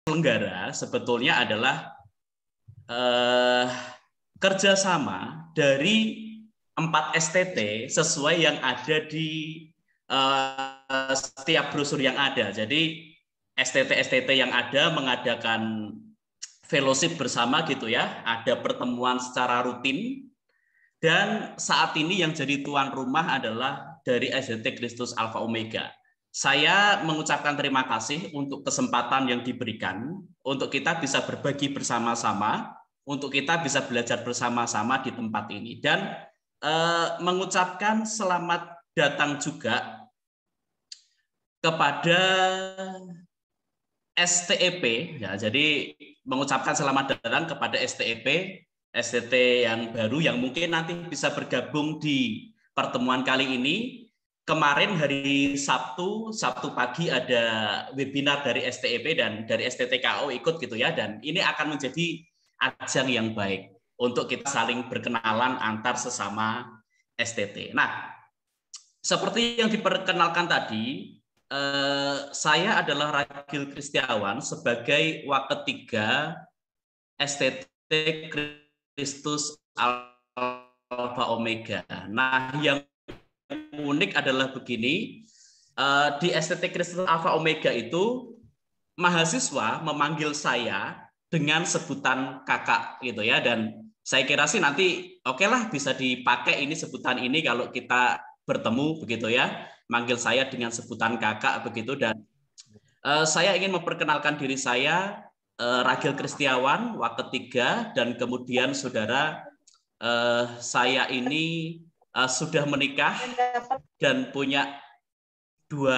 penyelenggara sebetulnya adalah kerjasama dari 4 STT sesuai yang ada di setiap brosur yang ada. Jadi STT-STT yang ada mengadakan fellowship bersama gitu ya, ada pertemuan secara rutin, dan saat ini yang jadi tuan rumah adalah dari STT Kristus Alpha Omega. Saya mengucapkan terima kasih untuk kesempatan yang diberikan, untuk kita bisa berbagi bersama-sama, untuk kita bisa belajar bersama-sama di tempat ini, dan mengucapkan selamat datang juga kepada STEP, ya, jadi mengucapkan selamat datang kepada STEP, STT yang baru yang mungkin nanti bisa bergabung di pertemuan kali ini. Kemarin hari Sabtu pagi ada webinar dari STEP dan dari STTKO ikut gitu ya, dan ini akan menjadi ajang yang baik untuk kita saling berkenalan antar sesama STT. Nah, seperti yang diperkenalkan tadi, saya adalah Ragil Kristiawan sebagai Waketiga STT Kristus Alpha Omega. Nah, yang unik adalah begini, di STT Kristus Alpha Omega itu mahasiswa memanggil saya dengan sebutan kakak gitu ya, dan saya kira sih nanti oke lah bisa dipakai ini sebutan ini kalau kita bertemu begitu ya, manggil saya dengan sebutan kakak begitu. Dan saya ingin memperkenalkan diri saya, Ragil Kristiawan, Waketiga, dan kemudian saudara, saya ini sudah menikah dan punya 2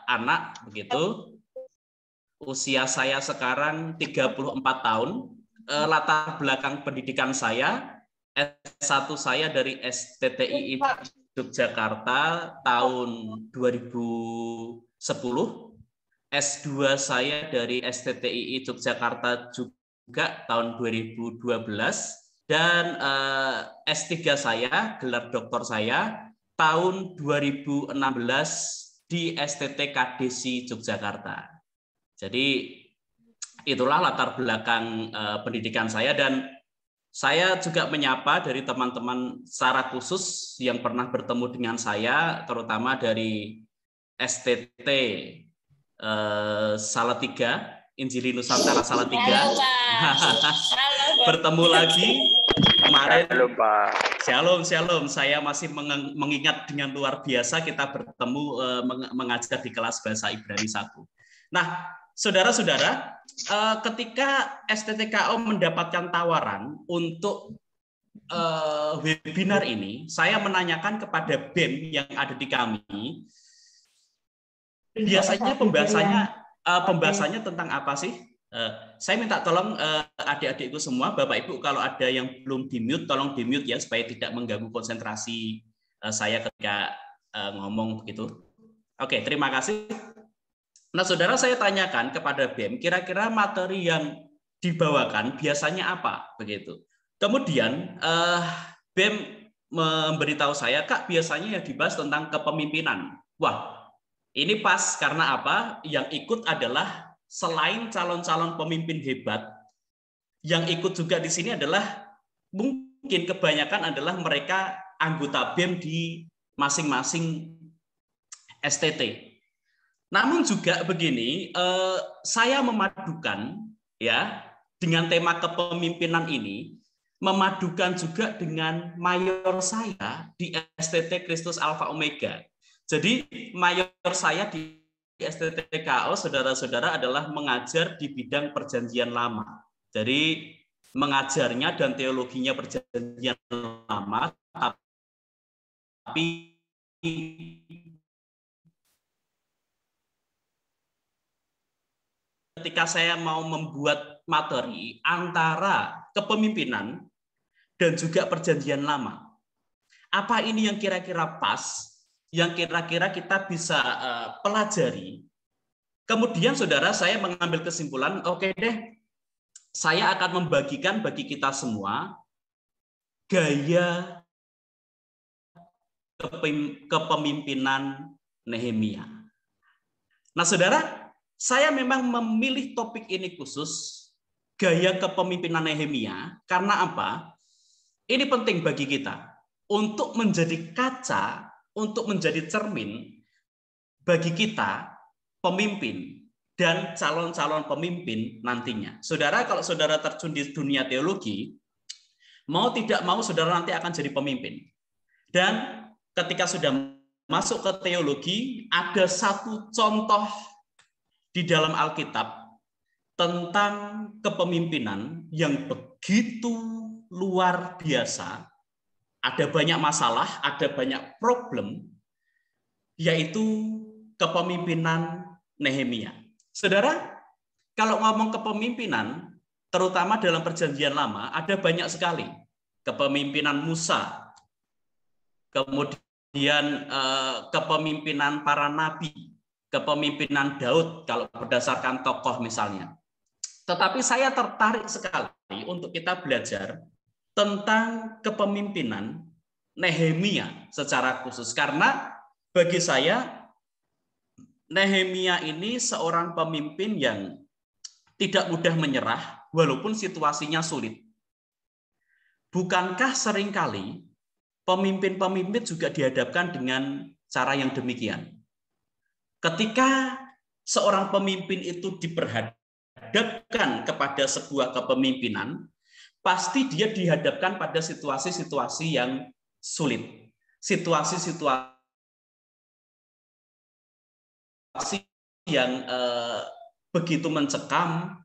anak begitu. Usia saya sekarang 34 tahun. Latar belakang pendidikan saya, S1 saya dari STTI Yogyakarta tahun 2010. S2 saya dari STTI Yogyakarta juga tahun 2012. Dan S3 saya, gelar doktor saya, tahun 2016 di STT KDSI Yogyakarta. Jadi itulah latar belakang pendidikan saya, dan saya juga menyapa dari teman-teman secara khusus yang pernah bertemu dengan saya, terutama dari STT Salatiga, Injili Nusantara Salatiga. Bertemu lagi kemarin. Halo, Pak. Shalom. Saya masih mengingat dengan luar biasa kita bertemu mengajar di kelas bahasa Ibrani 1. Nah, saudara-saudara, ketika STTKO mendapatkan tawaran untuk webinar ini, saya menanyakan kepada BEM yang ada di kami, biasanya pembahasannya tentang apa sih? Saya minta tolong adik-adikku semua, Bapak Ibu, kalau ada yang belum di-mute, tolong di-mute ya, supaya tidak mengganggu konsentrasi saya ketika ngomong begitu. Oke, terima kasih. Nah, saudara, saya tanyakan kepada BEM, kira-kira materi yang dibawakan biasanya apa begitu. Kemudian BEM memberitahu saya, Kak, biasanya yang dibahas tentang kepemimpinan. Wah, ini pas karena apa? Yang ikut adalah selain calon-calon pemimpin hebat, yang ikut juga di sini adalah mungkin kebanyakan adalah mereka anggota BEM di masing-masing STT. Namun juga begini, saya memadukan ya dengan tema kepemimpinan ini, memadukan juga dengan mayor saya di STT Kristus Alpha Omega. Jadi mayor saya di STTKO, saudara-saudara, adalah mengajar di bidang perjanjian lama. Jadi mengajarnya dan teologinya perjanjian lama, tapi ketika saya mau membuat materi antara kepemimpinan dan juga perjanjian lama, apa ini yang kira-kira pas, yang kira-kira kita bisa pelajari. Kemudian saudara, saya mengambil kesimpulan, oke deh, saya akan membagikan bagi kita semua gaya kepemimpinan Nehemia. Nah, saudara, saya memang memilih topik ini khusus, gaya kepemimpinan Nehemia, karena apa? Ini penting bagi kita untuk menjadi kaca, untuk menjadi cermin bagi kita, pemimpin, dan calon-calon pemimpin nantinya. Saudara, kalau saudara terjun di dunia teologi, mau tidak mau saudara nanti akan jadi pemimpin. Dan ketika sudah masuk ke teologi, ada satu contoh di dalam Alkitab tentang kepemimpinan yang begitu luar biasa. Ada banyak masalah, ada banyak problem, yaitu kepemimpinan Nehemia. Saudara, kalau ngomong kepemimpinan, terutama dalam Perjanjian Lama, ada banyak sekali. Kepemimpinan Musa, kemudian kepemimpinan para nabi, kepemimpinan Daud kalau berdasarkan tokoh misalnya. Tetapi saya tertarik sekali untuk kita belajar tentang kepemimpinan Nehemia secara khusus. Karena bagi saya Nehemia ini seorang pemimpin yang tidak mudah menyerah walaupun situasinya sulit. Bukankah seringkali pemimpin-pemimpin juga dihadapkan dengan cara yang demikian? Ketika seorang pemimpin itu diperhadapkan kepada sebuah kepemimpinan, pasti dia dihadapkan pada situasi-situasi yang sulit. Situasi yang begitu mencekam.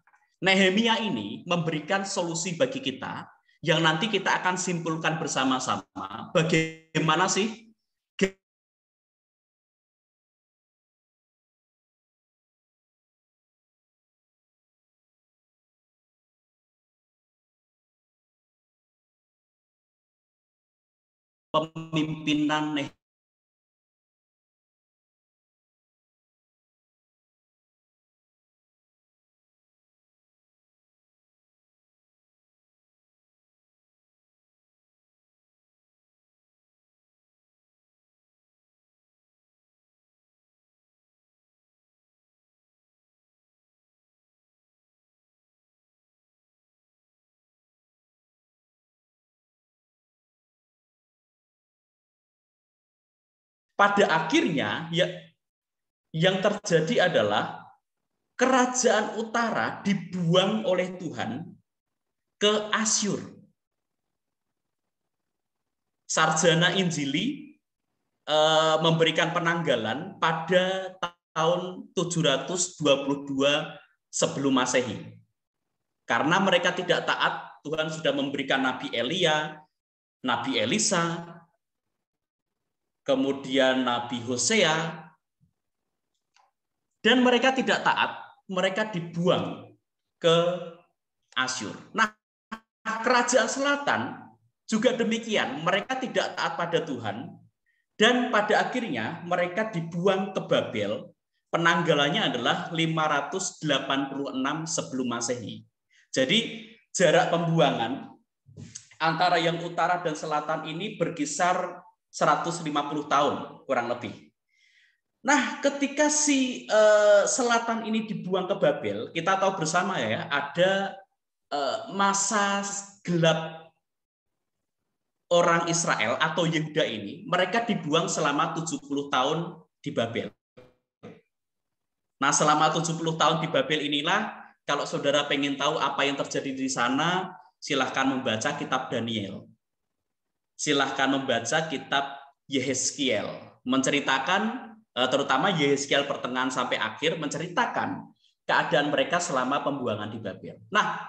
Nehemia ini memberikan solusi bagi kita yang nanti kita akan simpulkan bersama-sama bagaimana sih pemimpinan pada akhirnya ya, yang terjadi adalah kerajaan utara dibuang oleh Tuhan ke Asyur. Sarjana Injili memberikan penanggalan pada tahun 722 sebelum Masehi. Karena mereka tidak taat, Tuhan sudah memberikan Nabi Elia, Nabi Elisa, kemudian Nabi Hosea, dan mereka tidak taat, mereka dibuang ke Asyur. Nah, kerajaan selatan juga demikian, mereka tidak taat pada Tuhan, dan pada akhirnya mereka dibuang ke Babel. Penanggalannya adalah 586 sebelum Masehi. Jadi jarak pembuangan antara yang utara dan selatan ini berkisar 150 tahun kurang lebih. Nah, ketika si selatan ini dibuang ke Babel, kita tahu bersama ya, ada masa gelap orang Israel atau Yehuda ini, mereka dibuang selama 70 tahun di Babel. Nah, selama 70 tahun di Babel inilah, kalau saudara pengen tahu apa yang terjadi di sana, silahkan membaca kitab Daniel. Silahkan membaca kitab Yehezkiel. Menceritakan, terutama Yehezkiel pertengahan sampai akhir, menceritakan keadaan mereka selama pembuangan di Babel. Nah,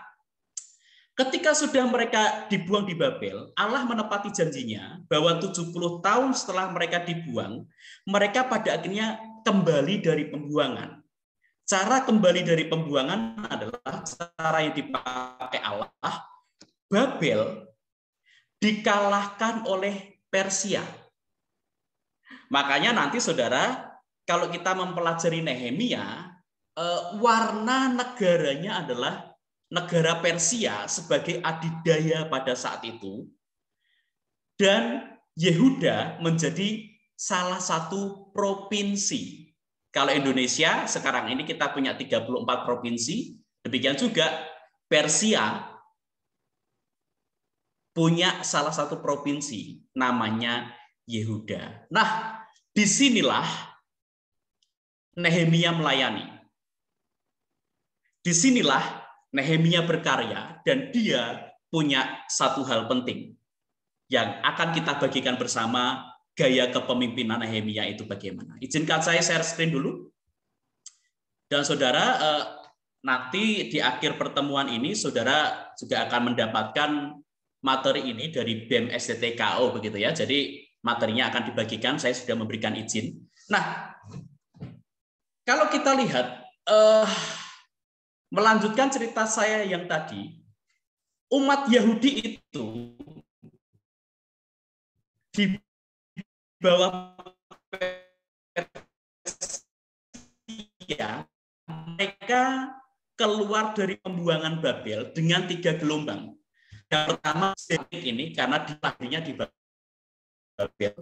ketika sudah mereka dibuang di Babel, Allah menepati janjinya bahwa 70 tahun setelah mereka dibuang, mereka pada akhirnya kembali dari pembuangan. Cara kembali dari pembuangan adalah cara yang dipakai Allah. Babel dikalahkan oleh Persia. Makanya nanti saudara, kalau kita mempelajari Nehemia, warna negaranya adalah negara Persia sebagai adidaya pada saat itu, dan Yehuda menjadi salah satu provinsi. Kalau Indonesia sekarang ini kita punya 34 provinsi, demikian juga Persia punya salah satu provinsi namanya Yehuda. Nah, disinilah Nehemia melayani. Disinilah Nehemia berkarya dan dia punya satu hal penting yang akan kita bagikan bersama, gaya kepemimpinan Nehemia itu bagaimana. Izinkan saya share screen dulu. Dan saudara, nanti di akhir pertemuan ini saudara juga akan mendapatkan materi ini dari BEM STTKO begitu ya. Jadi materinya akan dibagikan, saya sudah memberikan izin. Nah, kalau kita lihat melanjutkan cerita saya yang tadi, umat Yahudi itu di bawah Persia, mereka keluar dari pembuangan Babel dengan 3 gelombang. Yang pertama ini karena dilahirnya di Babel,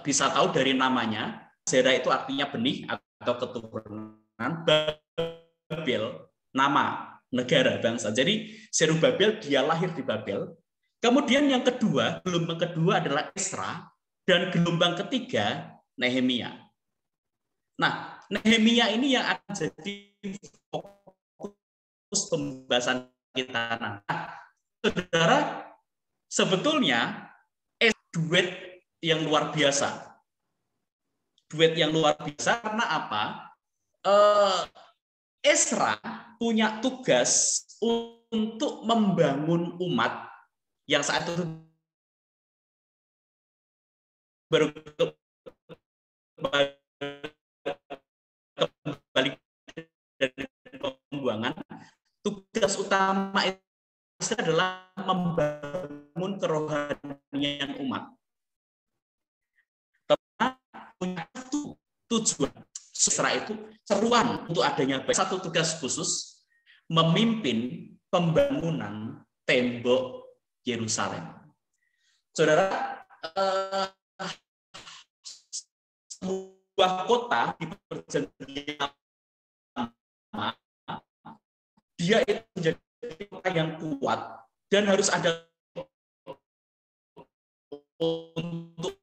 bisa tahu dari namanya, Zera itu artinya benih atau keturunan, Babel nama negara bangsa. Jadi Zerubabel dia lahir di Babel. Kemudian yang kedua, gelombang kedua adalah Esra, dan gelombang ketiga Nehemia. Nah, Nehemia ini yang akan jadi fokus pembahasan kita. Nah, saudara, sebetulnya duet yang luar biasa. Duet yang luar biasa karena apa? Esra punya tugas untuk membangun umat yang saat itu baru kembali dari pembuangan. Tugas utama itu adalah membangun kerohanian umat. Tapi punya satu tujuan. Esra itu seruan untuk adanya satu tugas khusus, memimpin pembangunan tembok Yerusalem. Saudara, sebuah kota di perjanjian lama, dia itu menjadi kota yang kuat dan harus ada untuk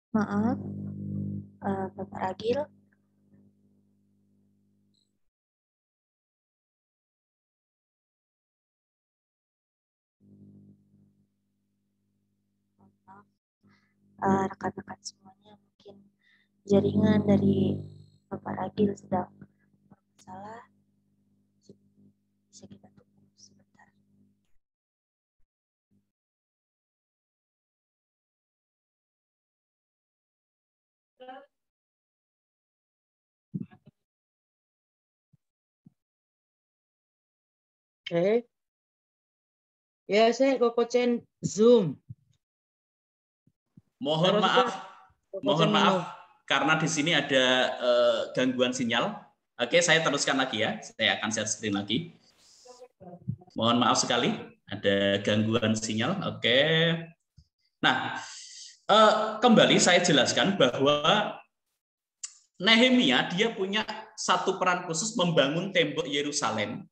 Maaf, Bapak Ragil. Rekan-rekan semuanya, mungkin jaringan dari Bapak Ragil sedang bermasalah. Bisa kita tunggu sebentar. Oke. Ya, saya kokocen Zoom. Mohon maaf karena di sini ada gangguan sinyal. Oke, saya teruskan lagi ya. Saya akan share screen lagi. Mohon maaf sekali, ada gangguan sinyal. Oke. Nah, kembali saya jelaskan bahwa Nehemia dia punya satu peran khusus membangun tembok Yerusalem.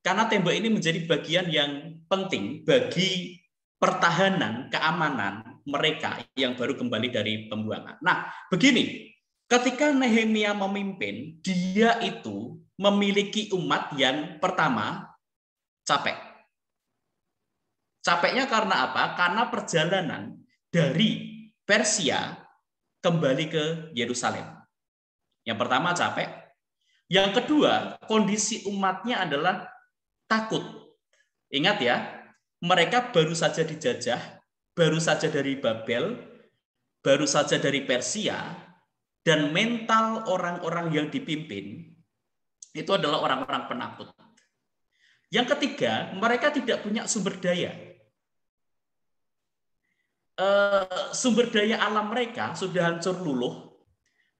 Karena tembok ini menjadi bagian yang penting bagi pertahanan keamanan mereka yang baru kembali dari pembuangan. Nah, begini, ketika Nehemia memimpin, dia itu memiliki umat yang pertama capek. Capeknya karena apa? Karena perjalanan dari Persia kembali ke Yerusalem. Yang pertama capek. Yang kedua, kondisi umatnya adalah takut. Ingat ya, mereka baru saja dijajah, baru saja dari Babel, baru saja dari Persia, dan mental orang-orang yang dipimpin itu adalah orang-orang penakut. Yang ketiga, mereka tidak punya sumber daya. Sumber daya alam mereka sudah hancur luluh.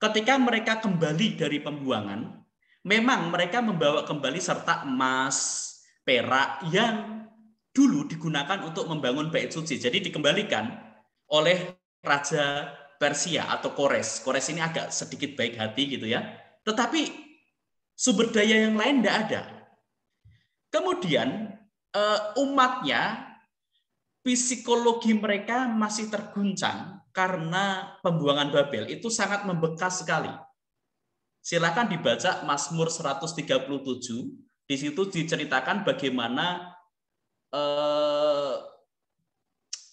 Ketika mereka kembali dari pembuangan, memang mereka membawa kembali serta emas, perak yang dulu digunakan untuk membangun bait suci. Jadi dikembalikan oleh Raja Persia atau Kores. Kores ini agak sedikit baik hati gitu ya. Tetapi sumber daya yang lain tidak ada. Kemudian umatnya, psikologi mereka masih terguncang karena pembuangan Babel itu sangat membekas sekali. Silakan dibaca Mazmur 137. Di situ diceritakan bagaimana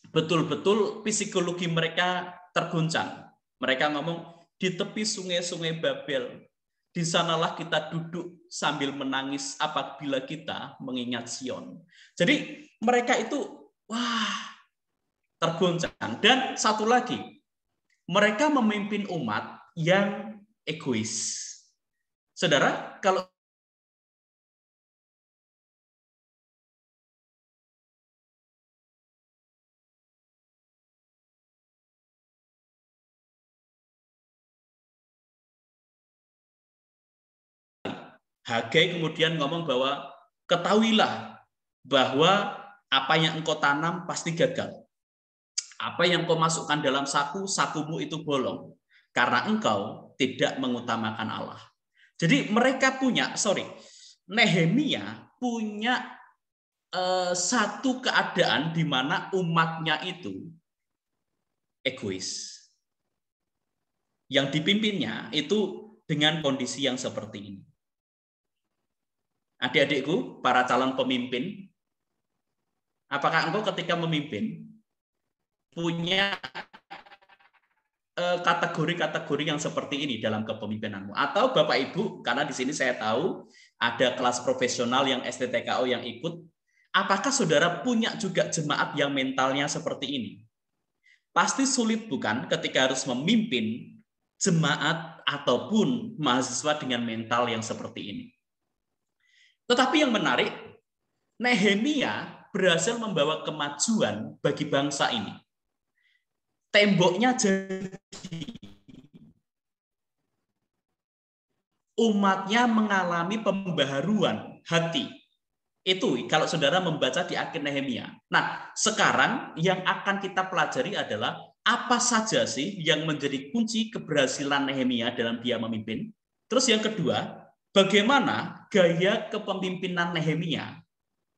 betul-betul psikologi mereka terguncang. Mereka ngomong, di tepi sungai-sungai Babel, di sanalah kita duduk sambil menangis apabila kita mengingat Sion. Jadi mereka itu tergoncang. Dan satu lagi, mereka memimpin umat yang egois. Saudara, kalau Hagai kemudian ngomong bahwa ketahuilah bahwa apa yang engkau tanam pasti gagal. Apa yang kau masukkan dalam saku, sakumu itu bolong. Karena engkau tidak mengutamakan Allah. Jadi mereka Nehemia punya satu keadaan di mana umatnya itu egois. Yang dipimpinnya itu dengan kondisi yang seperti ini. Adik-adikku, para calon pemimpin, apakah engkau ketika memimpin punya kategori-kategori yang seperti ini dalam kepemimpinanmu? Atau Bapak Ibu, karena di sini saya tahu ada kelas profesional yang STTKO yang ikut, apakah saudara punya juga jemaat yang mentalnya seperti ini? Pasti sulit bukan ketika harus memimpin jemaat ataupun mahasiswa dengan mental yang seperti ini. Tetapi yang menarik, Nehemia berhasil membawa kemajuan bagi bangsa ini. Temboknya jadi, umatnya mengalami pembaharuan hati. Itu kalau saudara membaca di akhir Nehemia. Nah, sekarang yang akan kita pelajari adalah apa saja sih yang menjadi kunci keberhasilan Nehemia dalam dia memimpin. Terus yang kedua, bagaimana gaya kepemimpinan Nehemia.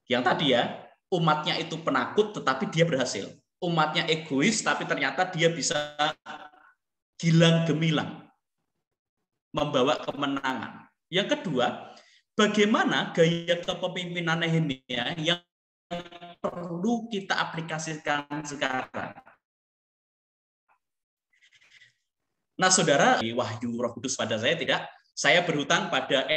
Yang tadi ya, umatnya itu penakut tetapi dia berhasil. Umatnya egois tapi ternyata dia bisa gilang gemilang membawa kemenangan. Yang kedua, bagaimana gaya kepemimpinan Nehemia yang perlu kita aplikasikan sekarang. Nah, saudara, wahyu Roh Kudus pada saya tidak, saya berhutang pada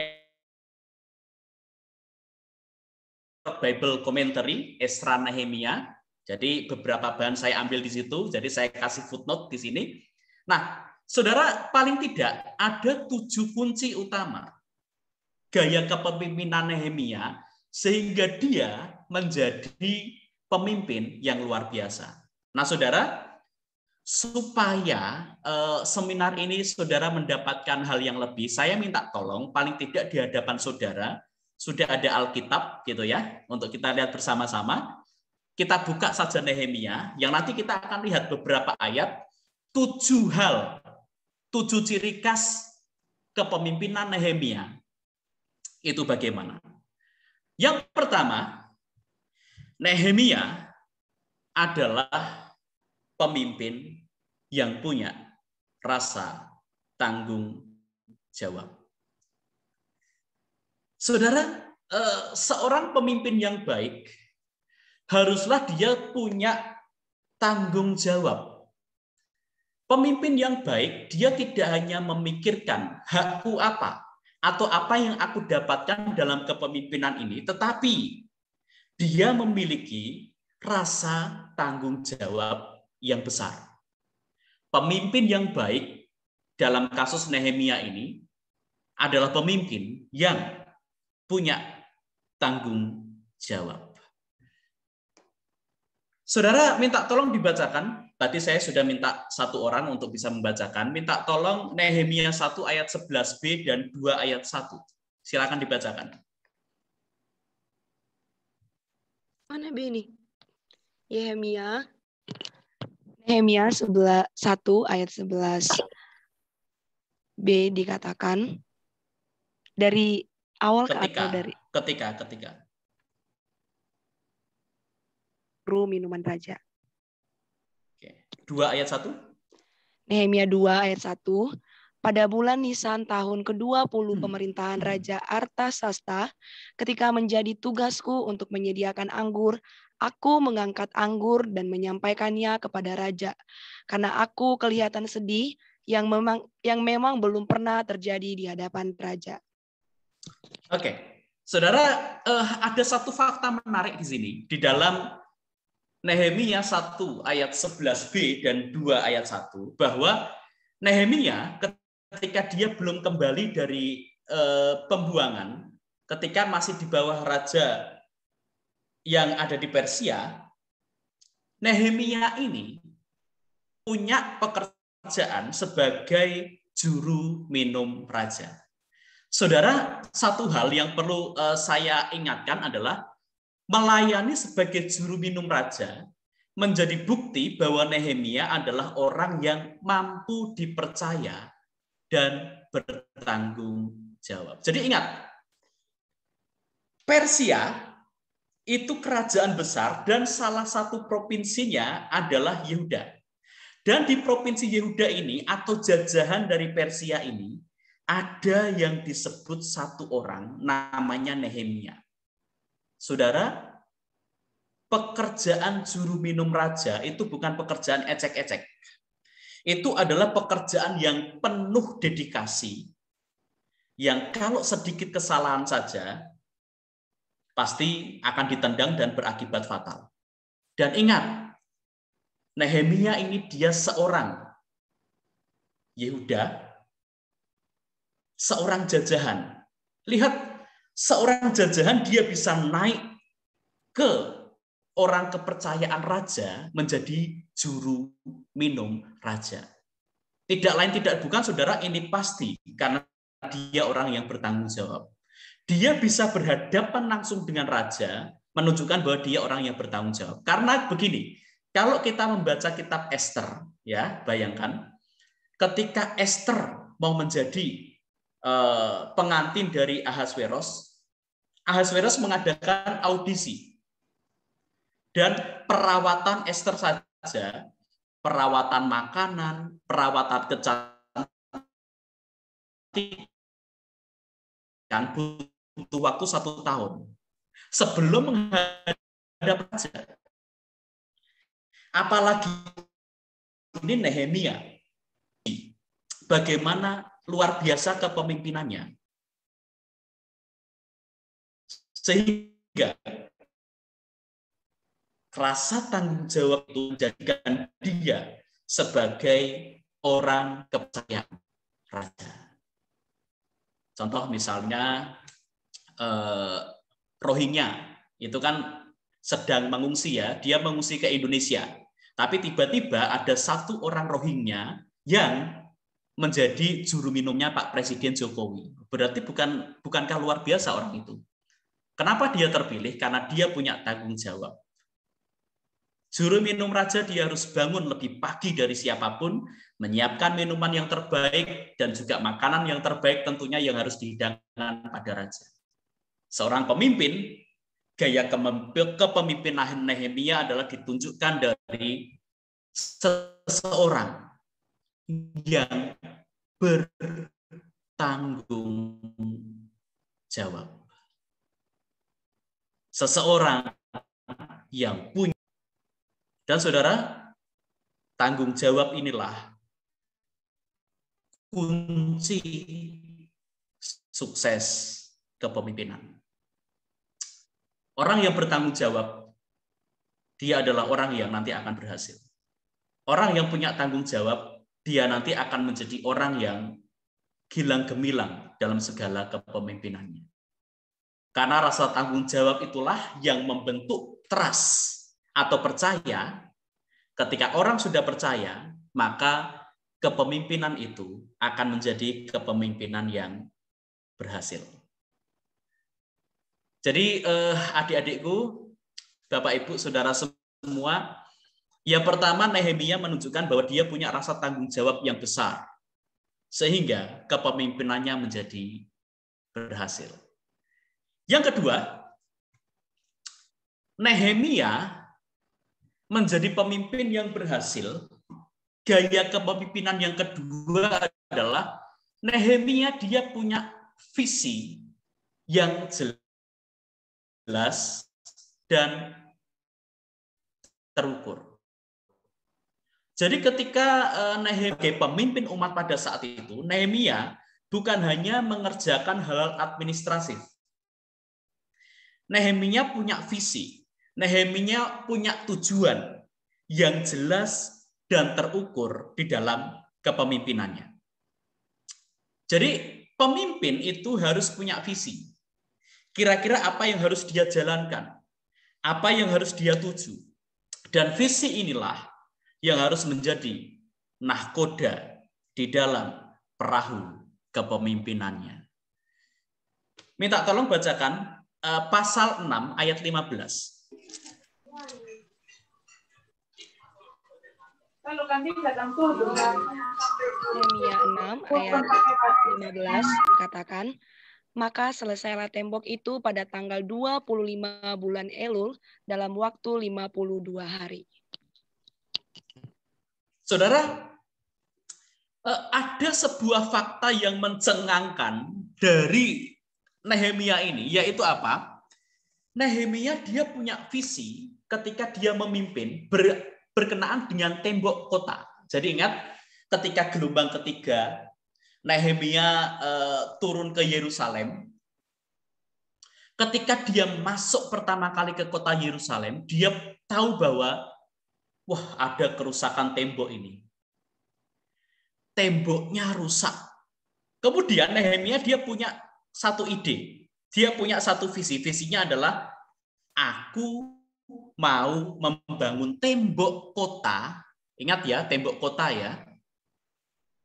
Bible Commentary Ezra Nehemia. Jadi beberapa bahan saya ambil di situ, jadi saya kasih footnote di sini. Nah, saudara, paling tidak ada 7 kunci utama gaya kepemimpinan Nehemia sehingga dia menjadi pemimpin yang luar biasa. Nah, saudara, supaya seminar ini saudara mendapatkan hal yang lebih, saya minta tolong paling tidak di hadapan saudara sudah ada Alkitab gitu ya, untuk kita lihat bersama-sama. Kita buka saja Nehemia, yang nanti kita akan lihat beberapa ayat, 7 hal, 7 ciri khas kepemimpinan Nehemia. Itu bagaimana? Yang pertama, Nehemia adalah pemimpin yang punya rasa tanggung jawab. Saudara, seorang pemimpin yang baik haruslah dia punya tanggung jawab. Pemimpin yang baik, dia tidak hanya memikirkan hakku apa atau apa yang aku dapatkan dalam kepemimpinan ini, tetapi dia memiliki rasa tanggung jawab yang besar. Pemimpin yang baik dalam kasus Nehemia ini adalah pemimpin yang punya tanggung jawab. Saudara minta tolong dibacakan. Tadi saya sudah minta 1 orang untuk bisa membacakan. Minta tolong Nehemia 1 ayat 11b dan 2 ayat 1. Silakan dibacakan. Mana B ini? Nehemia 1 ayat 11 B dikatakan dari awal atau dari Ketika. minuman raja. Oke. 2 ayat 1. Nehemia 2 ayat 1. Pada bulan Nisan tahun ke-20 pemerintahan Raja Artasasta, ketika menjadi tugasku untuk menyediakan anggur, aku mengangkat anggur dan menyampaikannya kepada raja. Karena aku kelihatan sedih yang memang belum pernah terjadi di hadapan raja. Oke. Saudara, ada satu fakta menarik di sini di dalam Nehemia 1 ayat 11b dan 2 ayat 1 bahwa Nehemia ketika dia belum kembali dari pembuangan, ketika masih di bawah raja yang ada di Persia, Nehemia ini punya pekerjaan sebagai juru minum raja. Saudara, satu hal yang perlu saya ingatkan adalah melayani sebagai juru minum raja menjadi bukti bahwa Nehemia adalah orang yang mampu dipercaya dan bertanggung jawab. Jadi ingat, Persia itu kerajaan besar dan salah satu provinsinya adalah Yehuda. Dan di provinsi Yehuda ini atau jajahan dari Persia ini ada yang disebut satu orang namanya Nehemia. Saudara, pekerjaan juru minum raja itu bukan pekerjaan ecek-ecek. Itu adalah pekerjaan yang penuh dedikasi, yang kalau sedikit kesalahan saja, pasti akan ditendang dan berakibat fatal. Dan ingat, Nehemia ini dia seorang Yehuda, seorang jajahan. Lihat, seorang jajahan dia bisa naik ke orang kepercayaan raja menjadi juru minum raja. Tidak lain tidak bukan, saudara, ini pasti karena dia orang yang bertanggung jawab. Dia bisa berhadapan langsung dengan raja, menunjukkan bahwa dia orang yang bertanggung jawab. Karena begini, kalau kita membaca kitab Esther, ya bayangkan, ketika Esther mau menjadi pengantin dari Ahasveros mengadakan audisi. Dan perawatan Esther saja, perawatan makanan, perawatan kecantikan butuh waktu 1 tahun. Sebelum menghadap raja. Apalagi ini Nehemia. Bagaimana luar biasa kepemimpinannya. Sehingga rasa tanggung jawab itu menjadikan dia sebagai orang kepercayaan raja. Contoh misalnya Rohingya, itu kan sedang mengungsi ya, dia mengungsi ke Indonesia. Tapi tiba-tiba ada satu orang Rohingya yang menjadi juru minumnya Pak Presiden Jokowi. Berarti bukankah luar biasa orang itu? Kenapa dia terpilih? Karena dia punya tanggung jawab. Juru minum raja dia harus bangun lebih pagi dari siapapun, menyiapkan minuman yang terbaik dan juga makanan yang terbaik tentunya yang harus dihidangkan pada raja. Seorang pemimpin, gaya kepemimpinan Nehemia adalah ditunjukkan dari seseorang yang bertanggung jawab. Seseorang yang punya. Dan saudara, tanggung jawab inilah kunci sukses kepemimpinan. Orang yang bertanggung jawab, dia adalah orang yang nanti akan berhasil. Orang yang punya tanggung jawab, dia nanti akan menjadi orang yang gilang gemilang dalam segala kepemimpinannya. Karena rasa tanggung jawab itulah yang membentuk trust atau percaya. Ketika orang sudah percaya, maka kepemimpinan itu akan menjadi kepemimpinan yang berhasil. Jadi adik-adikku, Bapak Ibu, Saudara semua, yang pertama Nehemia menunjukkan bahwa dia punya rasa tanggung jawab yang besar, sehingga kepemimpinannya menjadi berhasil. Yang kedua, Nehemia menjadi pemimpin yang berhasil. Gaya kepemimpinan yang kedua adalah Nehemia dia punya visi yang jelas dan terukur. Jadi ketika Nehemia sebagai pemimpin umat pada saat itu, Nehemia bukan hanya mengerjakan hal administratif. Nehemia punya visi, Nehemia punya tujuan yang jelas dan terukur di dalam kepemimpinannya. Jadi pemimpin itu harus punya visi. Kira-kira apa yang harus dia jalankan, apa yang harus dia tuju. Dan visi inilah yang harus menjadi nahkoda di dalam perahu kepemimpinannya. Minta tolong bacakan pasal 6 ayat 15. Nehemia 6 ayat 15 katakan, maka selesailah tembok itu pada tanggal 25 bulan Elul dalam waktu 52 hari. Saudara, ada sebuah fakta yang mencengangkan dari Nehemia ini, yaitu apa? Nehemia dia punya visi ketika dia memimpin berkenaan dengan tembok kota. Jadi ingat, ketika gelombang ketiga Nehemia turun ke Yerusalem, ketika dia masuk pertama kali ke kota Yerusalem, dia tahu bahwa wah, ada kerusakan tembok ini. Temboknya rusak. Kemudian Nehemia dia punya satu ide. Dia punya satu visi. Visinya adalah aku mau membangun tembok kota. Ingat ya, tembok kota ya.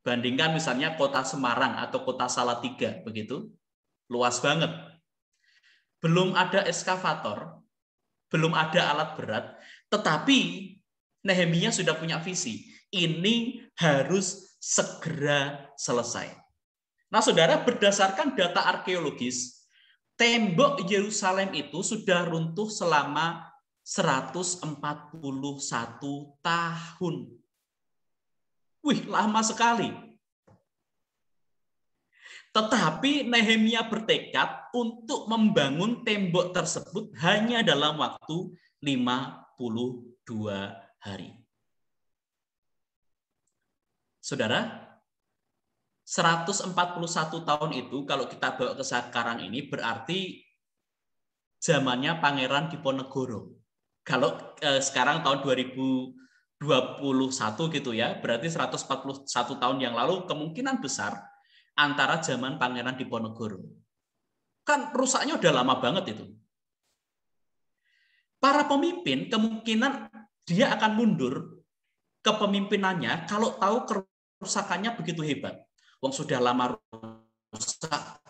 Bandingkan misalnya kota Semarang atau kota Salatiga, begitu. Luas banget. Belum ada eskavator, belum ada alat berat, tetapi Nehemia sudah punya visi. Ini harus segera selesai. Nah, saudara, berdasarkan data arkeologis, tembok Yerusalem itu sudah runtuh selama 141 tahun. Wih, lama sekali. Tetapi Nehemia bertekad untuk membangun tembok tersebut hanya dalam waktu 52 hari. Saudara, 141 tahun itu kalau kita bawa ke sekarang ini berarti zamannya Pangeran Diponegoro. Kalau sekarang tahun 2021 gitu ya, berarti 141 tahun yang lalu kemungkinan besar antara zaman Pangeran Diponegoro. Kan rusaknya udah lama banget itu. Para pemimpin kemungkinan dia akan mundur kepemimpinannya kalau tahu kerusakannya begitu hebat. Wong sudah lama rusak,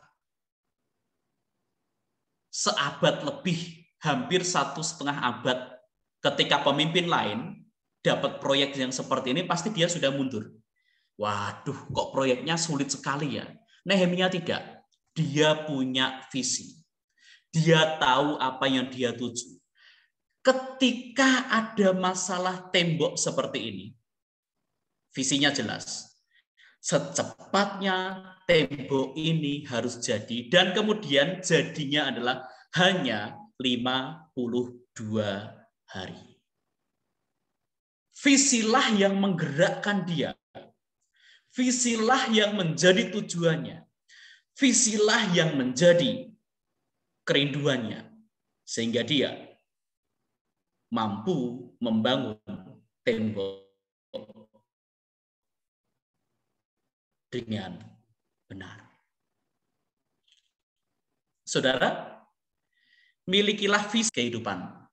seabad lebih, hampir 1,5 abad. Ketika pemimpin lain dapat proyek yang seperti ini, pasti dia sudah mundur. Waduh, kok proyeknya sulit sekali ya. Nehemia tidak. Dia punya visi. Dia tahu apa yang dia tuju. Ketika ada masalah tembok seperti ini, visinya jelas. Secepatnya tembok ini harus jadi, dan kemudian jadinya adalah hanya 52 hari. Visilah yang menggerakkan dia. Visilah yang menjadi tujuannya. Visilah yang menjadi kerinduannya. Sehingga dia mampu membangun tembok dengan benar. Saudara, milikilah visi kehidupan.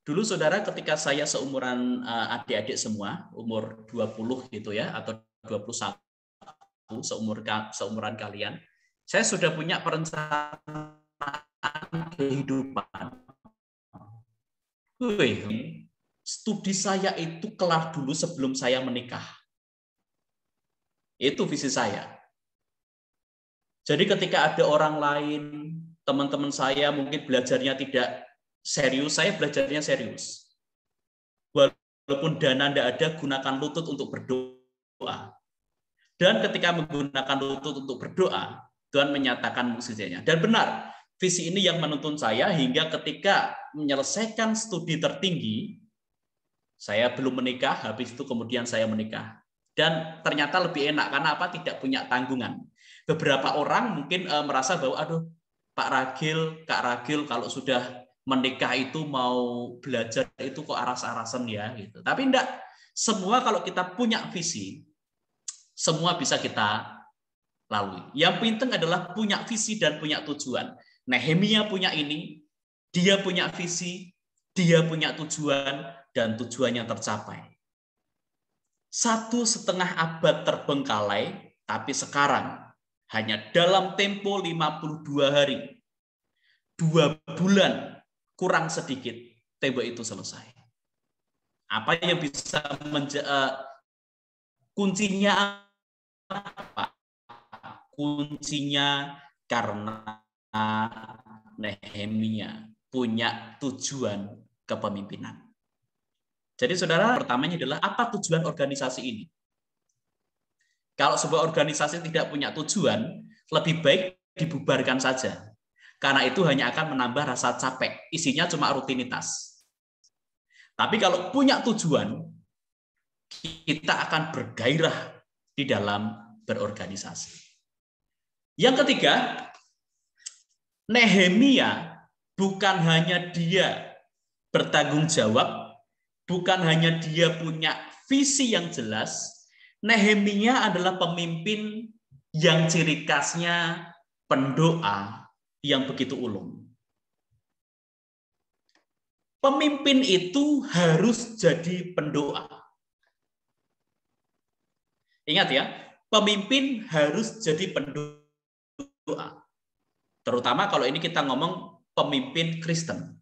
Dulu saudara, ketika saya seumuran adik-adik semua, umur 20 gitu ya, atau 21, seumuran kalian, Saya sudah punya perencanaan kehidupan. Studi saya itu kelar dulu sebelum saya menikah. Itu visi saya. Jadi ketika ada orang lain, teman-teman saya mungkin belajarnya tidak serius, saya belajarnya serius. Walaupun dana tidak ada, gunakan lutut untuk berdoa. Dan ketika menggunakan lutut untuk berdoa, Tuhan menyatakan mukjizatnya. Dan benar, visi ini yang menuntun saya hingga ketika menyelesaikan studi tertinggi, saya belum menikah, habis itu kemudian saya menikah. Dan ternyata lebih enak, karena apa? Tidak punya tanggungan. Beberapa orang mungkin merasa bahwa, aduh, Pak Ragil, Kak Ragil, kalau sudah menikah itu mau belajar itu kok aras-arasan ya. Gitu. Tapi enggak, semua kalau kita punya visi, semua bisa kita lalui. Yang penting adalah punya visi dan punya tujuan. Nehemia punya ini, dia punya visi, dia punya tujuan, dan tujuannya tercapai. 1,5 abad terbengkalai, tapi sekarang hanya dalam tempo 52 hari, 2 bulan, kurang sedikit, tembok itu selesai. Apa yang bisa kuncinya apa? Kuncinya karena Nehemia punya tujuan kepemimpinan. Jadi saudara, pertamanya adalah apa tujuan organisasi ini? Kalau sebuah organisasi tidak punya tujuan, lebih baik dibubarkan saja. Karena itu hanya akan menambah rasa capek, isinya cuma rutinitas. Tapi kalau punya tujuan, kita akan bergairah di dalam berorganisasi. Yang ketiga, Nehemia bukan hanya dia bertanggung jawab, bukan hanya dia punya visi yang jelas, Nehemia adalah pemimpin yang ciri khasnya pendoa yang begitu ulung. Pemimpin itu harus jadi pendoa. Ingat ya, pemimpin harus jadi pendoa. Terutama kalau ini kita ngomong pemimpin Kristen.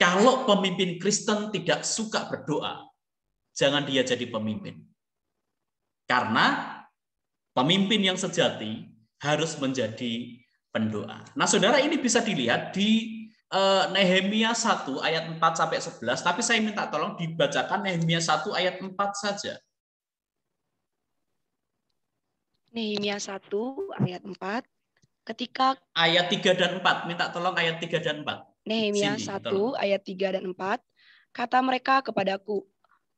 Kalau pemimpin Kristen tidak suka berdoa, jangan dia jadi pemimpin. Karena pemimpin yang sejati harus menjadi pendoa. Nah, saudara, ini bisa dilihat di Nehemia 1 ayat 4 sampai 11, tapi saya minta tolong dibacakan Nehemia 1 ayat 4 saja. Nehemia 1 ayat 4. Ketika ayat 3 dan 4, minta tolong ayat 3 dan 4. Nehemia Cindy, 1 tolong. ayat 3 dan 4, kata mereka kepadaku,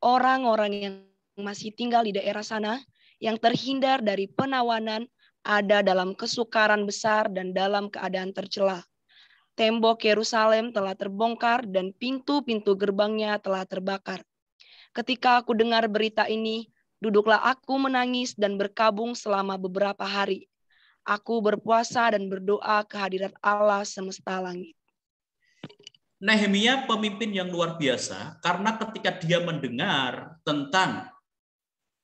orang-orang yang masih tinggal di daerah sana, yang terhindar dari penawanan, ada dalam kesukaran besar dan dalam keadaan tercela. Tembok Yerusalem telah terbongkar dan pintu-pintu gerbangnya telah terbakar. Ketika aku dengar berita ini, duduklah aku menangis dan berkabung selama beberapa hari. Aku berpuasa dan berdoa kehadirat Allah semesta langit. Nehemia pemimpin yang luar biasa karena ketika dia mendengar tentang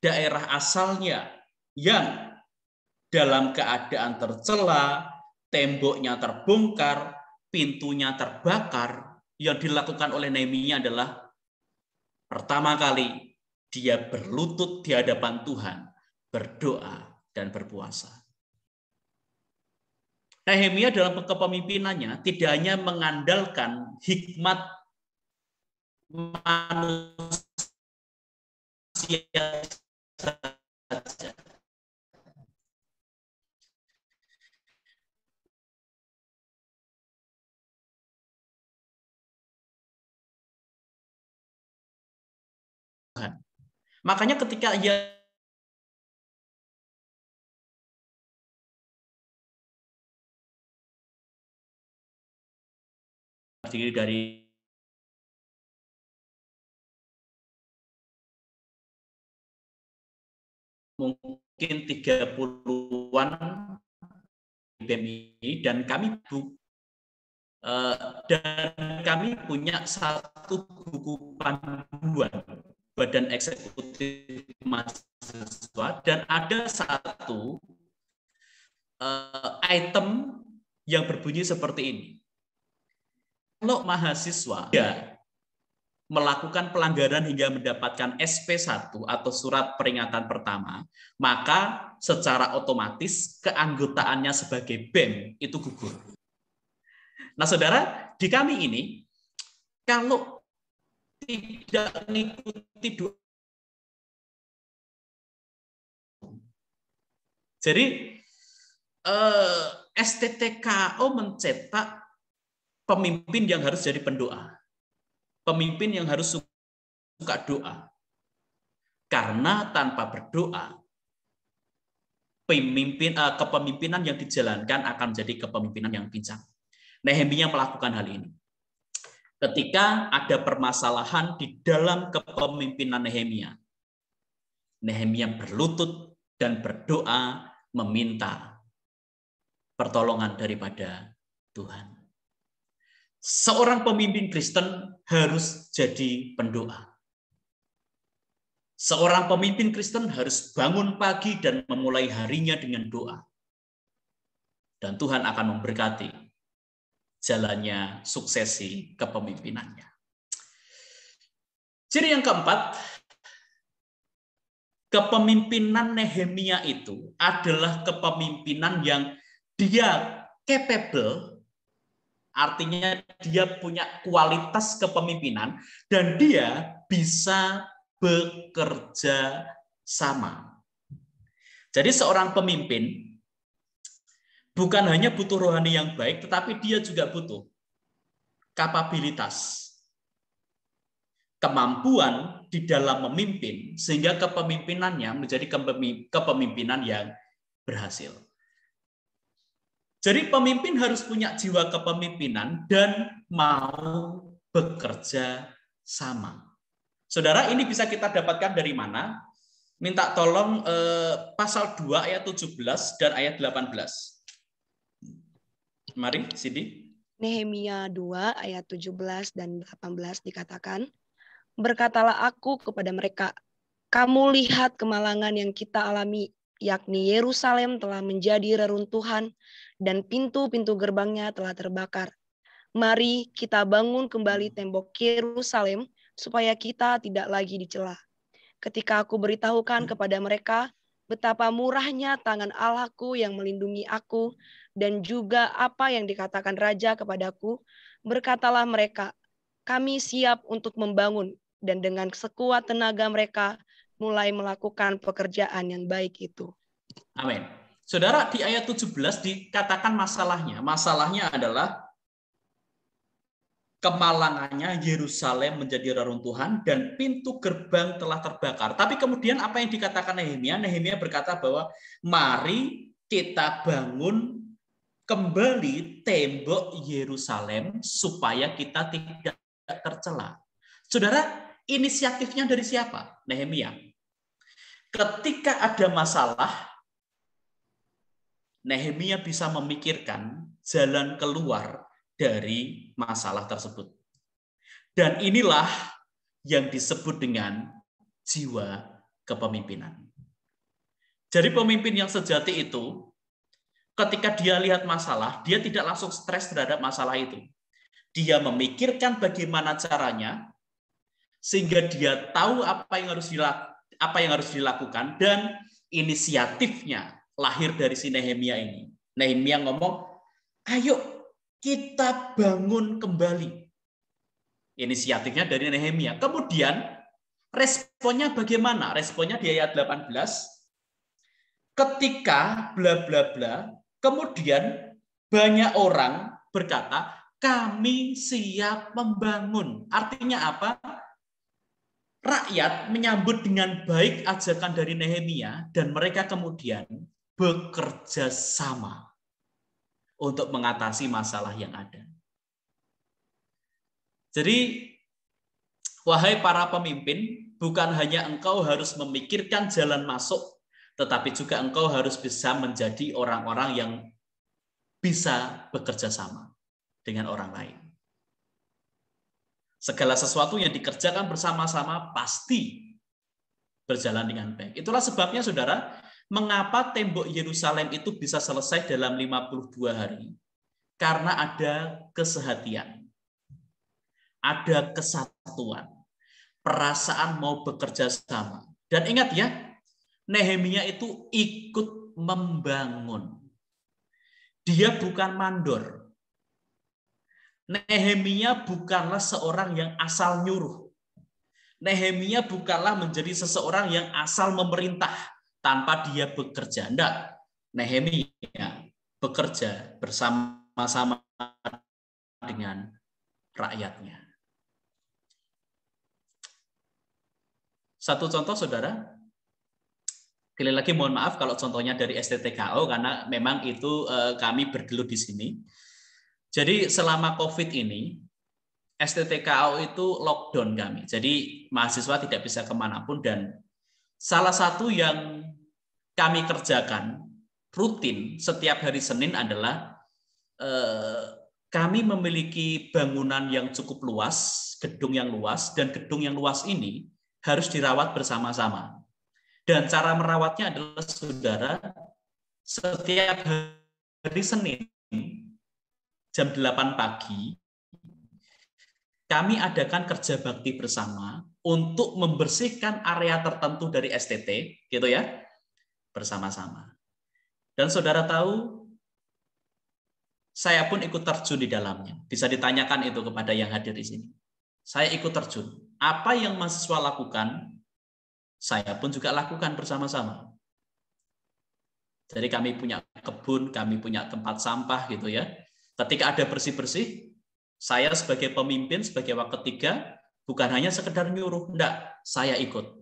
daerah asalnya yang dalam keadaan tercela, temboknya terbongkar, pintunya terbakar, yang dilakukan oleh Nehemia adalah pertama kali dia berlutut di hadapan Tuhan, berdoa dan berpuasa. Nehemia dalam kepemimpinannya tidak hanya mengandalkan hikmat manusia saja. Makanya ketika ia terdiri dari mungkin 30-an BMI dan kami punya satu buku panduan Badan Eksekutif Mahasiswa dan ada satu item yang berbunyi seperti ini. Kalau mahasiswa melakukan pelanggaran hingga mendapatkan SP1 atau surat peringatan pertama, maka secara otomatis keanggotaannya sebagai BEM itu gugur. Nah, saudara, di kami ini, kalau tidak mengikuti doa, jadi STTKO mencetak pemimpin yang harus jadi pendoa. Pemimpin yang harus suka doa. Karena tanpa berdoa, kepemimpinan yang dijalankan akan menjadi kepemimpinan yang pincang. Nehemia melakukan hal ini. Ketika ada permasalahan di dalam kepemimpinan Nehemia, Nehemia berlutut dan berdoa meminta pertolongan daripada Tuhan. Seorang pemimpin Kristen harus jadi pendoa. Seorang pemimpin Kristen harus bangun pagi dan memulai harinya dengan doa. Dan Tuhan akan memberkati jalannya suksesi kepemimpinannya. Ciri yang keempat, kepemimpinan Nehemia itu adalah kepemimpinan yang dia capable. Artinya dia punya kualitas kepemimpinan dan dia bisa bekerja sama. Jadi seorang pemimpin bukan hanya butuh rohani yang baik, tetapi dia juga butuh kapabilitas, kemampuan di dalam memimpin, sehingga kepemimpinannya menjadi kepemimpinan yang berhasil. Jadi pemimpin harus punya jiwa kepemimpinan dan mau bekerja sama. Saudara, ini bisa kita dapatkan dari mana? Minta tolong pasal 2 ayat 17 dan ayat 18. Mari, Sidi. Nehemia 2 ayat 17 dan 18 dikatakan, "Berkatalah aku kepada mereka, kamu lihat kemalangan yang kita alami, yakni Yerusalem telah menjadi reruntuhan dan pintu-pintu gerbangnya telah terbakar. Mari kita bangun kembali tembok Yerusalem supaya kita tidak lagi dicela. Ketika aku beritahukan kepada mereka betapa murahnya tangan Allahku yang melindungi aku dan juga apa yang dikatakan raja kepadaku, berkatalah mereka, kami siap untuk membangun, dan dengan sekuat tenaga mereka mulai melakukan pekerjaan yang baik itu." Amin. Saudara, di ayat 17 dikatakan masalahnya. Masalahnya adalah kemalangannya Yerusalem menjadi reruntuhan dan pintu gerbang telah terbakar. Tapi kemudian apa yang dikatakan Nehemia? Nehemia berkata bahwa mari kita bangun kembali tembok Yerusalem supaya kita tidak tercela. Saudara, inisiatifnya dari siapa? Nehemia. Ketika ada masalah, Nehemia bisa memikirkan jalan keluar dari masalah tersebut. Dan inilah yang disebut dengan jiwa kepemimpinan. Jadi pemimpin yang sejati itu, ketika dia lihat masalah, dia tidak langsung stres terhadap masalah itu. Dia memikirkan bagaimana caranya, sehingga dia tahu apa yang harus dilakukan, dan inisiatifnya lahir dari si Nehemia ini. Nehemia ngomong, ayo kita bangun kembali. Inisiatifnya dari Nehemia. Kemudian responnya bagaimana? Responnya di ayat 18. Ketika bla bla bla, kemudian banyak orang berkata, kami siap membangun. Artinya apa? Rakyat menyambut dengan baik ajakan dari Nehemia dan mereka kemudian bekerja sama untuk mengatasi masalah yang ada. Jadi, wahai para pemimpin, bukan hanya engkau harus memikirkan jalan masuk, tetapi juga engkau harus bisa menjadi orang-orang yang bisa bekerja sama dengan orang lain. Segala sesuatu yang dikerjakan bersama-sama pasti berjalan dengan baik. Itulah sebabnya, saudara, Mengapa tembok Yerusalem itu bisa selesai dalam 52 hari? Karena ada kesehatian, ada kesatuan, perasaan mau bekerja sama. Dan ingat ya, Nehemia itu ikut membangun. Dia bukan mandor. Nehemia bukanlah seorang yang asal nyuruh. Nehemia bukanlah menjadi seseorang yang asal memerintah tanpa dia bekerja. Enggak. Nehemia bekerja bersama-sama dengan rakyatnya. Satu contoh, saudara. Sekali lagi mohon maaf kalau contohnya dari STTKO, karena memang itu kami bergelut di sini. Jadi selama COVID ini, STTKO itu lockdown kami. Jadi mahasiswa tidak bisa kemanapun, dan salah satu yang kami kerjakan rutin setiap hari Senin adalah kami memiliki bangunan yang cukup luas, gedung yang luas, dan gedung yang luas ini harus dirawat bersama-sama. Dan cara merawatnya adalah, saudara, setiap hari Senin jam 8 pagi, kami adakan kerja bakti bersama untuk membersihkan area tertentu dari STT, gitu ya, bersama-sama. Dan saudara tahu, saya pun ikut terjun di dalamnya. Bisa ditanyakan itu kepada yang hadir di sini. Saya ikut terjun. Apa yang mahasiswa lakukan, saya pun juga lakukan bersama-sama. Jadi kami punya kebun, kami punya tempat sampah gitu ya. Ketika ada bersih-bersih, saya sebagai pemimpin, sebagai wakil ketiga, bukan hanya sekedar nyuruh, enggak, saya ikut.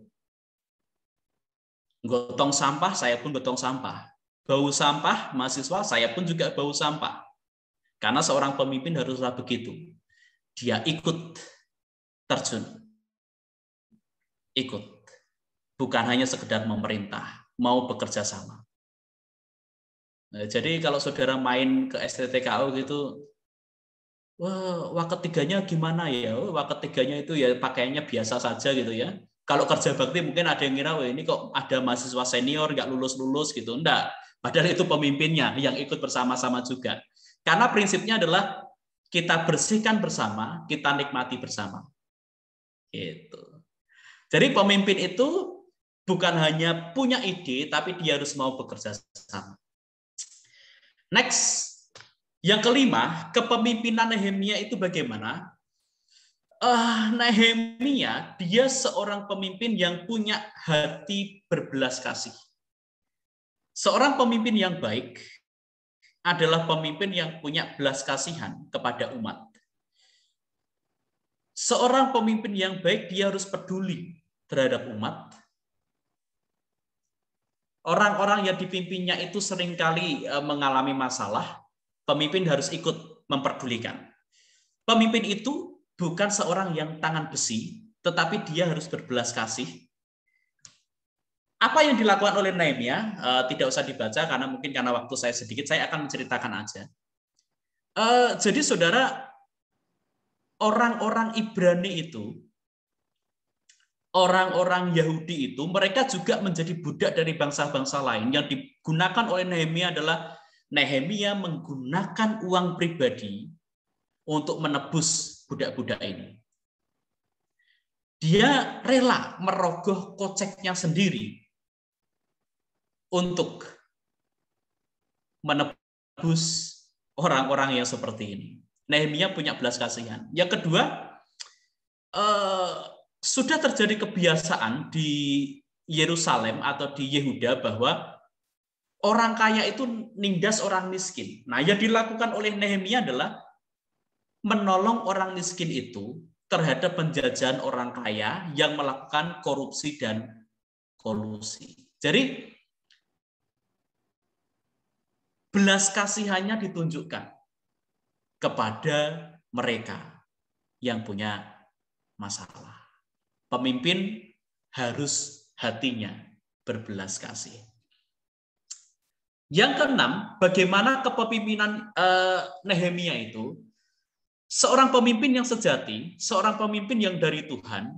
Gotong sampah, saya pun gotong sampah. Bau sampah, mahasiswa, saya pun juga bau sampah. Karena seorang pemimpin haruslah begitu. Dia ikut terjun. Ikut. Bukan hanya sekedar memerintah, mau bekerja sama. Nah, jadi kalau saudara main ke STTKO gitu, wah, ketiganya gimana ya? Wah, ketiganya itu ya pakaiannya biasa saja gitu ya. Kalau kerja bakti mungkin ada yang kira, wah ini kok ada mahasiswa senior nggak lulus-lulus gitu. Enggak. Padahal itu pemimpinnya yang ikut bersama-sama juga. Karena prinsipnya adalah kita bersihkan bersama, kita nikmati bersama. Gitu. Jadi pemimpin itu bukan hanya punya ide, tapi dia harus mau bekerja sama. Next, yang kelima, kepemimpinan Nehemia itu bagaimana? Nehemia, dia seorang pemimpin yang punya hati berbelas kasih. Seorang pemimpin yang baik adalah pemimpin yang punya belas kasihan kepada umat. Seorang pemimpin yang baik, dia harus peduli terhadap umat. Orang-orang yang dipimpinnya itu seringkali mengalami masalah, pemimpin harus ikut memperdulikan. Pemimpin itu bukan seorang yang tangan besi, tetapi dia harus berbelas kasih. Apa yang dilakukan oleh Nehemia tidak usah dibaca karena mungkin karena waktu saya sedikit, saya akan menceritakan aja. Jadi saudara, orang-orang Ibrani itu, orang-orang Yahudi itu, mereka juga menjadi budak dari bangsa-bangsa lain. Yang digunakan oleh Nehemia adalah Nehemia menggunakan uang pribadi untuk menebus budak-budak ini. Dia rela merogoh koceknya sendiri untuk menebus orang-orang yang seperti ini. Nehemia punya belas kasihan. Yang kedua, sudah terjadi kebiasaan di Yerusalem atau di Yehuda bahwa orang kaya itu nindas orang miskin. Nah, yang dilakukan oleh Nehemia adalah menolong orang miskin itu terhadap penjajahan orang kaya yang melakukan korupsi dan kolusi. Jadi, belas kasihannya ditunjukkan kepada mereka yang punya masalah. Pemimpin harus hatinya berbelas kasih. Yang keenam, bagaimana kepemimpinan Nehemia itu? Seorang pemimpin yang sejati, seorang pemimpin yang dari Tuhan,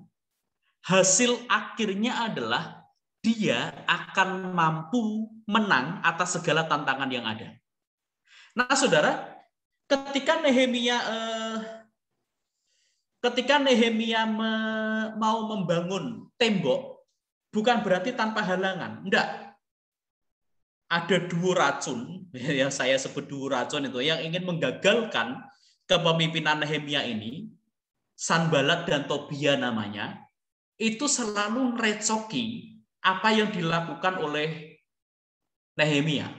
hasil akhirnya adalah dia akan mampu menang atas segala tantangan yang ada. Nah, saudara, ketika Nehemia mau membangun tembok, bukan berarti tanpa halangan. Enggak. Ada dua racun, yang saya sebut dua racun itu, yang ingin menggagalkan kepemimpinan Nehemia ini, Sanbalat dan Tobia namanya, itu selalu merecoki apa yang dilakukan oleh Nehemia.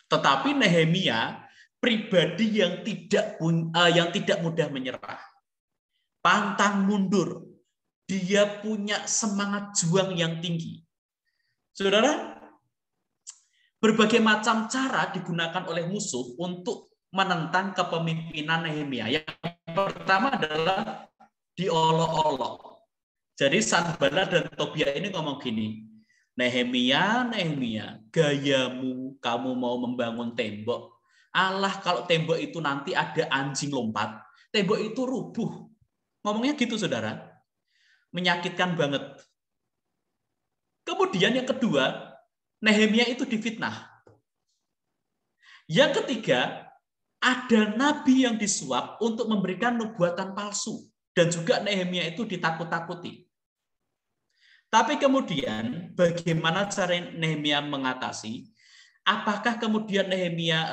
Tetapi Nehemia pribadi yang tidak mudah menyerah, pantang mundur, dia punya semangat juang yang tinggi. Saudara, berbagai macam cara digunakan oleh musuh untuk menentang kepemimpinan Nehemia. Yang pertama adalah diolok-olok. Jadi Sanbalat dan Tobia ini ngomong gini, Nehemia, gayamu kamu mau membangun tembok. Allah, kalau tembok itu nanti ada anjing lompat, tembok itu rubuh. Ngomongnya gitu, saudara. Menyakitkan banget. Kemudian yang kedua, Nehemia itu difitnah. Yang ketiga, ada nabi yang disuap untuk memberikan nubuatan palsu. Dan juga Nehemia itu ditakut-takuti. Tapi kemudian bagaimana cara Nehemia mengatasi? Apakah kemudian Nehemia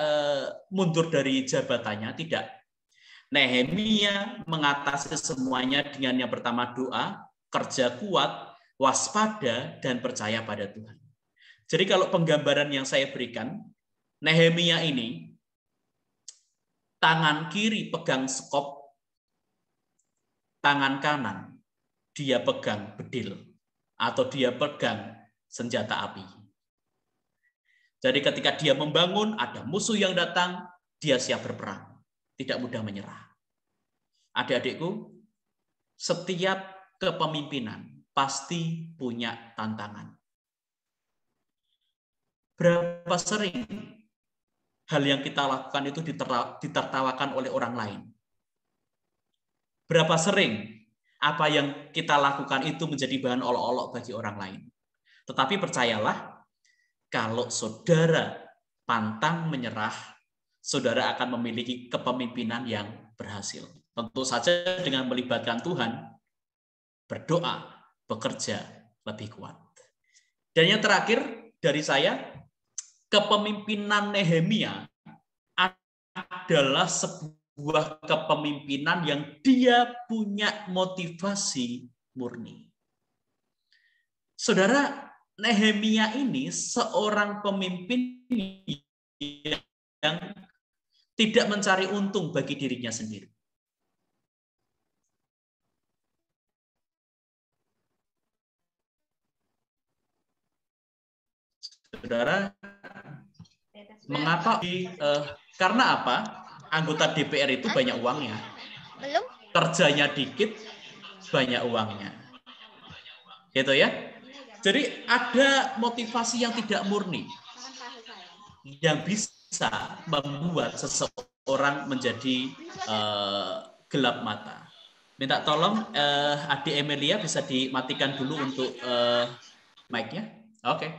mundur dari jabatannya? Tidak. Nehemia mengatasi semuanya dengan yang pertama doa, kerja kuat, waspada, dan percaya pada Tuhan. Jadi kalau penggambaran yang saya berikan, Nehemia ini tangan kiri pegang sekop, tangan kanan dia pegang bedil atau dia pegang senjata api. Jadi ketika dia membangun, ada musuh yang datang, dia siap berperang, tidak mudah menyerah. Adik-adikku, setiap kepemimpinan pasti punya tantangan. Berapa sering hal yang kita lakukan itu ditertawakan oleh orang lain? Berapa sering apa yang kita lakukan itu menjadi bahan olok-olok bagi orang lain? Tetapi percayalah, kalau saudara pantang menyerah, saudara akan memiliki kepemimpinan yang berhasil. Tentu saja dengan melibatkan Tuhan, berdoa, bekerja lebih kuat. Dan yang terakhir dari saya, kepemimpinan Nehemia adalah sebuah kepemimpinan yang dia punya motivasi murni. Saudara, Nehemia ini seorang pemimpin yang tidak mencari untung bagi dirinya sendiri. Saudara, mengapa? Karena apa? Anggota DPR itu banyak uangnya. Belum? Kerjanya dikit, banyak uangnya. Gitu ya. Jadi ada motivasi yang tidak murni yang bisa membuat seseorang menjadi gelap mata. Minta tolong adik Emilia bisa dimatikan dulu untuk mic-nya. Oke.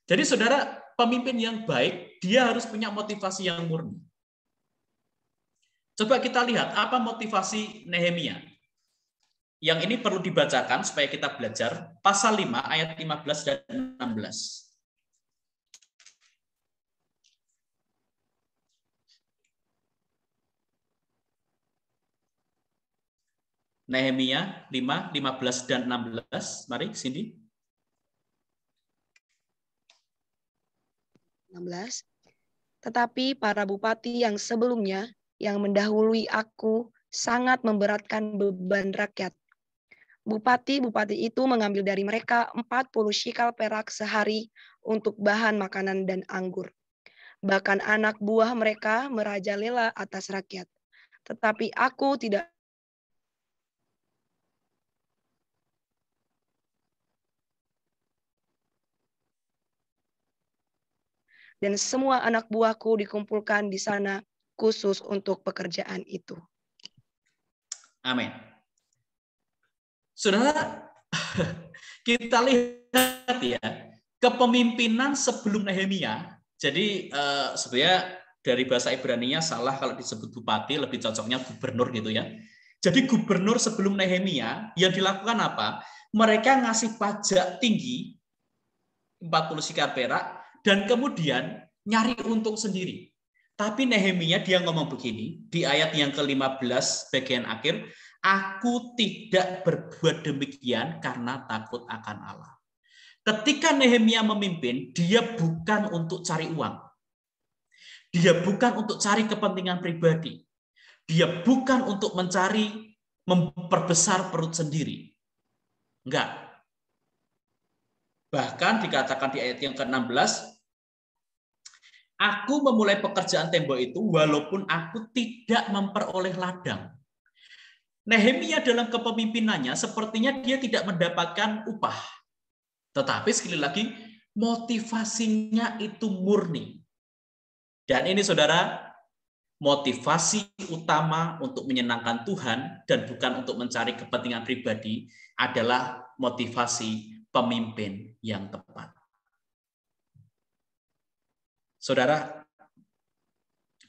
Jadi saudara, pemimpin yang baik, dia harus punya motivasi yang murni. Coba kita lihat apa motivasi Nehemia. Yang ini perlu dibacakan supaya kita belajar. Pasal 5 ayat 15 dan 16. Nehemia 5, 15 dan 16. Mari, Cindy. 16. Tetapi para bupati yang sebelumnya yang mendahului aku sangat memberatkan beban rakyat. Bupati-bupati itu mengambil dari mereka 40 shikal perak sehari untuk bahan makanan dan anggur. Bahkan anak buah mereka merajalela atas rakyat. Tetapi aku tidak dan semua anak buahku dikumpulkan di sana khusus untuk pekerjaan itu. Amin. Saudara, kita lihat ya, kepemimpinan sebelum Nehemia. Jadi sebenarnya dari bahasa Ibrani-nya salah kalau disebut bupati, lebih cocoknya gubernur gitu ya. Jadi gubernur sebelum Nehemia yang dilakukan apa? Mereka ngasih pajak tinggi 40 sikar perak dan kemudian nyari untung sendiri. Tapi Nehemia dia ngomong begini di ayat yang ke-15 bagian akhir, aku tidak berbuat demikian karena takut akan Allah. Ketika Nehemia memimpin, dia bukan untuk cari uang. Dia bukan untuk cari kepentingan pribadi. Dia bukan untuk mencari memperbesar perut sendiri. Enggak. Bahkan dikatakan di ayat yang ke-16, aku memulai pekerjaan tembok itu walaupun aku tidak memperoleh ladang. Nehemia dalam kepemimpinannya sepertinya dia tidak mendapatkan upah. Tetapi sekali lagi, motivasinya itu murni. Dan ini saudara, motivasi utama untuk menyenangkan Tuhan dan bukan untuk mencari kepentingan pribadi adalah motivasi pemimpin yang tepat. Saudara,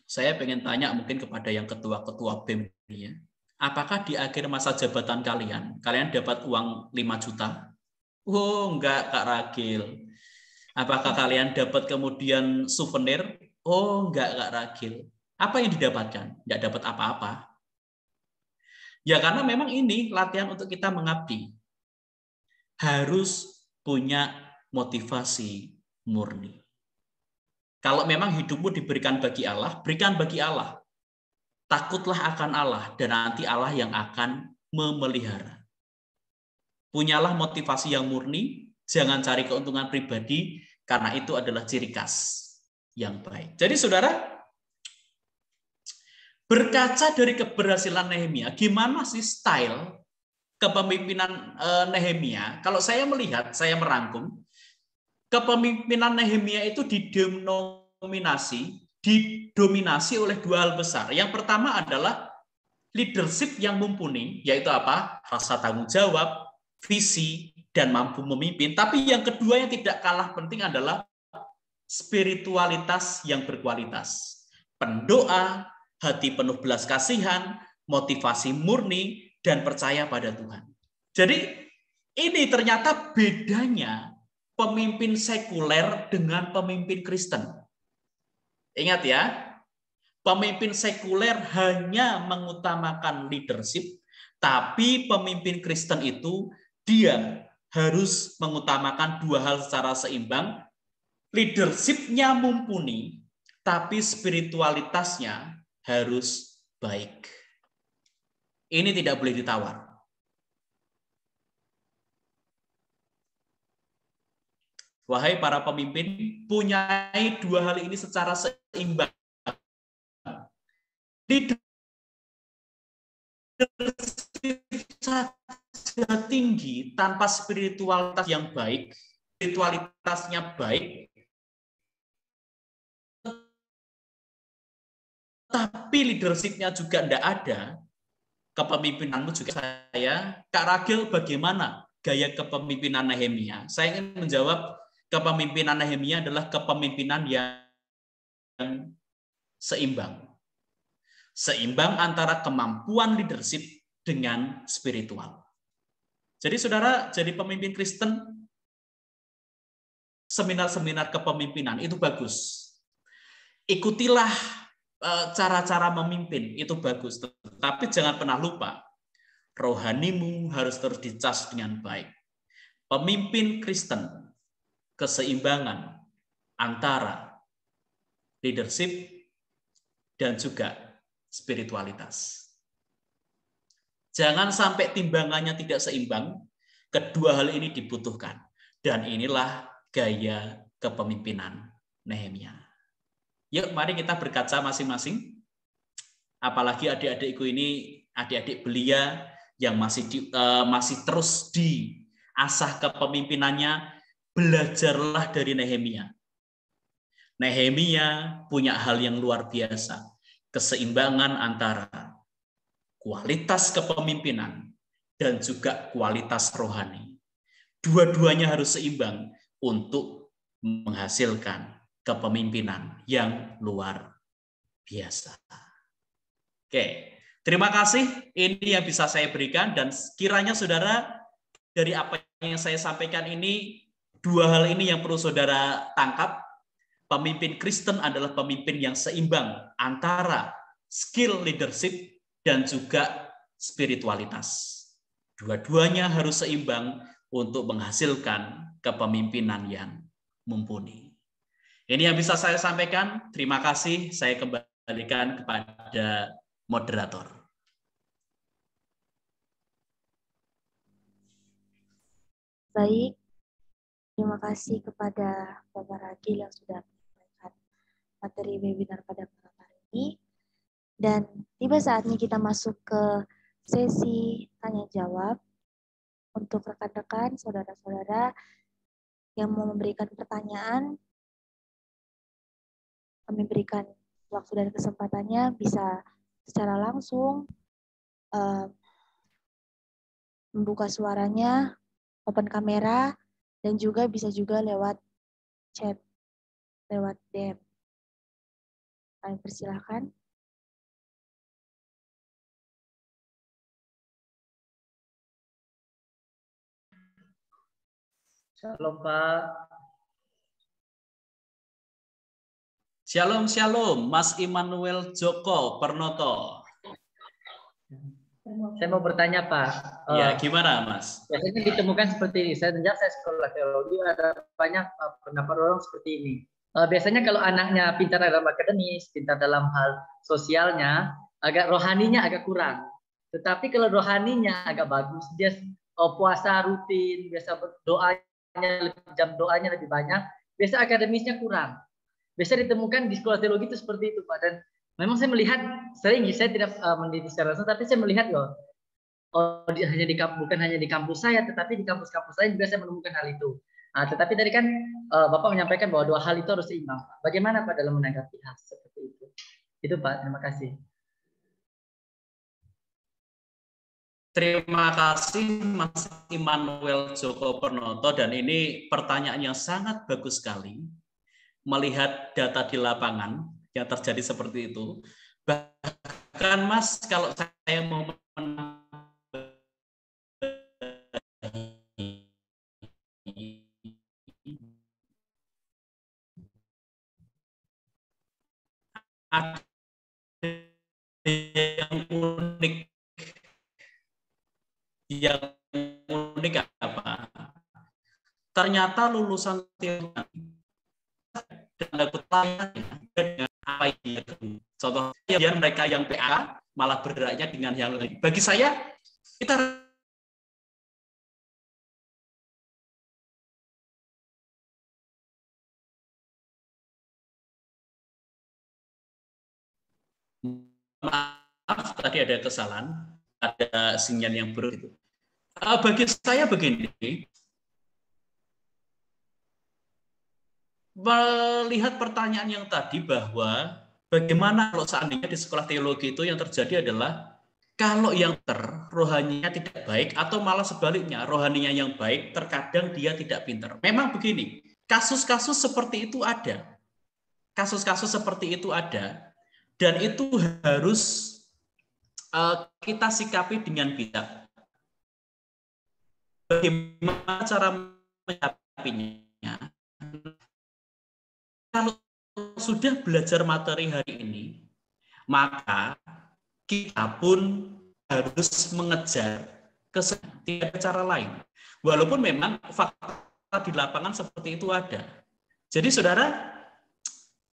saya pengen tanya mungkin kepada yang ketua-ketua BEM ini ya. Apakah di akhir masa jabatan kalian dapat uang 5 juta? Oh, enggak, Kak Ragil. Apakah kalian dapat kemudian souvenir? Oh, enggak, Kak Ragil. Apa yang didapatkan? Enggak dapat apa-apa. Ya, karena memang ini latihan untuk kita mengabdi. Harus punya motivasi murni. Kalau memang hidupmu diberikan bagi Allah, berikan bagi Allah. Takutlah akan Allah, dan nanti Allah yang akan memelihara. Punyalah motivasi yang murni, jangan cari keuntungan pribadi, karena itu adalah ciri khas yang baik. Jadi saudara, berkaca dari keberhasilan Nehemia, gimana sih style kepemimpinan Nehemia? Kalau saya melihat, saya merangkum, kepemimpinan Nehemia itu didominasi oleh dua hal besar. Yang pertama adalah leadership yang mumpuni, yaitu apa? Rasa tanggung jawab, visi, dan mampu memimpin. Tapi yang kedua yang tidak kalah penting adalah spiritualitas yang berkualitas. Pendoa, hati penuh belas kasihan, motivasi murni, dan percaya pada Tuhan. Jadi ini ternyata bedanya pemimpin sekuler dengan pemimpin Kristen. Ingat ya, pemimpin sekuler hanya mengutamakan leadership, tapi pemimpin Kristen itu dia harus mengutamakan dua hal secara seimbang. Leadership-nya mumpuni, tapi spiritualitasnya harus baik. Ini tidak boleh ditawar. Wahai para pemimpin, punyai dua hal ini secara seimbang. Leadership tinggi tanpa spiritualitas yang baik, spiritualitasnya baik, tapi leadership-nya juga tidak ada, kepemimpinanmu juga saya. Kak Ragil, bagaimana gaya kepemimpinan Nehemia? Saya ingin menjawab, kepemimpinan Nehemia adalah kepemimpinan yang seimbang. Seimbang antara kemampuan leadership dengan spiritual. Jadi saudara, jadi pemimpin Kristen, seminar-seminar kepemimpinan itu bagus. Ikutilah cara-cara memimpin, itu bagus. Tapi jangan pernah lupa, rohanimu harus terus dicas dengan baik. Pemimpin Kristen, keseimbangan antara leadership dan juga spiritualitas. Jangan sampai timbangannya tidak seimbang, kedua hal ini dibutuhkan. Dan inilah gaya kepemimpinan Nehemia. Yuk, mari kita berkaca masing-masing. Apalagi adik-adikku ini, adik-adik belia yang masih terus diasah kepemimpinannya, belajarlah dari Nehemia. Nehemia punya hal yang luar biasa, keseimbangan antara kualitas kepemimpinan dan juga kualitas rohani. Dua-duanya harus seimbang untuk menghasilkan kepemimpinan yang luar biasa. Oke, terima kasih. Ini yang bisa saya berikan, dan kiranya saudara dari apa yang saya sampaikan ini, dua hal ini yang perlu saudara tangkap. Pemimpin Kristen adalah pemimpin yang seimbang antara skill leadership dan juga spiritualitas. Dua-duanya harus seimbang untuk menghasilkan kepemimpinan yang mumpuni. Ini yang bisa saya sampaikan. Terima kasih. Saya kembalikan kepada moderator. Baik, terima kasih kepada Bapak Ragil yang sudah menyampaikan materi webinar pada malam hari ini. Dan tiba saatnya kita masuk ke sesi tanya jawab untuk rekan-rekan, saudara-saudara yang mau memberikan pertanyaan. Kami berikan waktu dan kesempatannya bisa secara langsung membuka suaranya, open kamera, dan juga bisa juga lewat chat, lewat DM. Kami persilahkan. Shalom Pak. Shalom, shalom, Mas Immanuel Joko Pernoto. Saya mau bertanya Pak. Ya, gimana Mas? Biasanya ditemukan seperti ini. Saya sekolah teologi, ada banyak pendapat orang seperti ini. Biasanya kalau anaknya pintar dalam akademis, pintar dalam hal sosialnya, agak rohaninya agak kurang. Tetapi kalau rohaninya agak bagus, dia puasa rutin, biasa jam doanya lebih banyak, biasa akademisnya kurang. Biasa ditemukan di sekolah teologi itu seperti itu Pak. Dan memang saya melihat sering, saya tidak mendidik secara langsung, tapi saya melihat loh, bukan hanya di kampus saya, tetapi di kampus-kampus lain juga saya menemukan hal itu. Tetapi tadi kan Bapak menyampaikan bahwa dua hal itu harus seimbang. Bagaimana Pak dalam menanggapi hal seperti itu? Itu Pak, terima kasih. Terima kasih Mas Immanuel Joko Pernoto, dan ini pertanyaan yang sangat bagus sekali. Melihat data di lapangan yang terjadi seperti itu, bahkan Mas, kalau saya mau ada yang unik apa? Ternyata lulusan teologi dengan apa yang contohnya mereka yang PA malah bergeraknya dengan yang lain. Bagi saya kita maaf tadi ada kesalahan, ada sinyal yang buruk itu. Bagi saya begini, melihat pertanyaan yang tadi bahwa bagaimana kalau seandainya di sekolah teologi itu yang terjadi adalah kalau yang rohaninya tidak baik, atau malah sebaliknya rohaninya yang baik, terkadang dia tidak pintar. Memang begini, kasus-kasus seperti itu ada. Kasus-kasus seperti itu ada, dan itu harus kita sikapi dengan bijak. Bagaimana cara menyikapinya? Kalau sudah belajar materi hari ini, maka kita pun harus mengejar kesenangan, tidak ada cara lain. Walaupun memang fakta di lapangan seperti itu ada. Jadi saudara,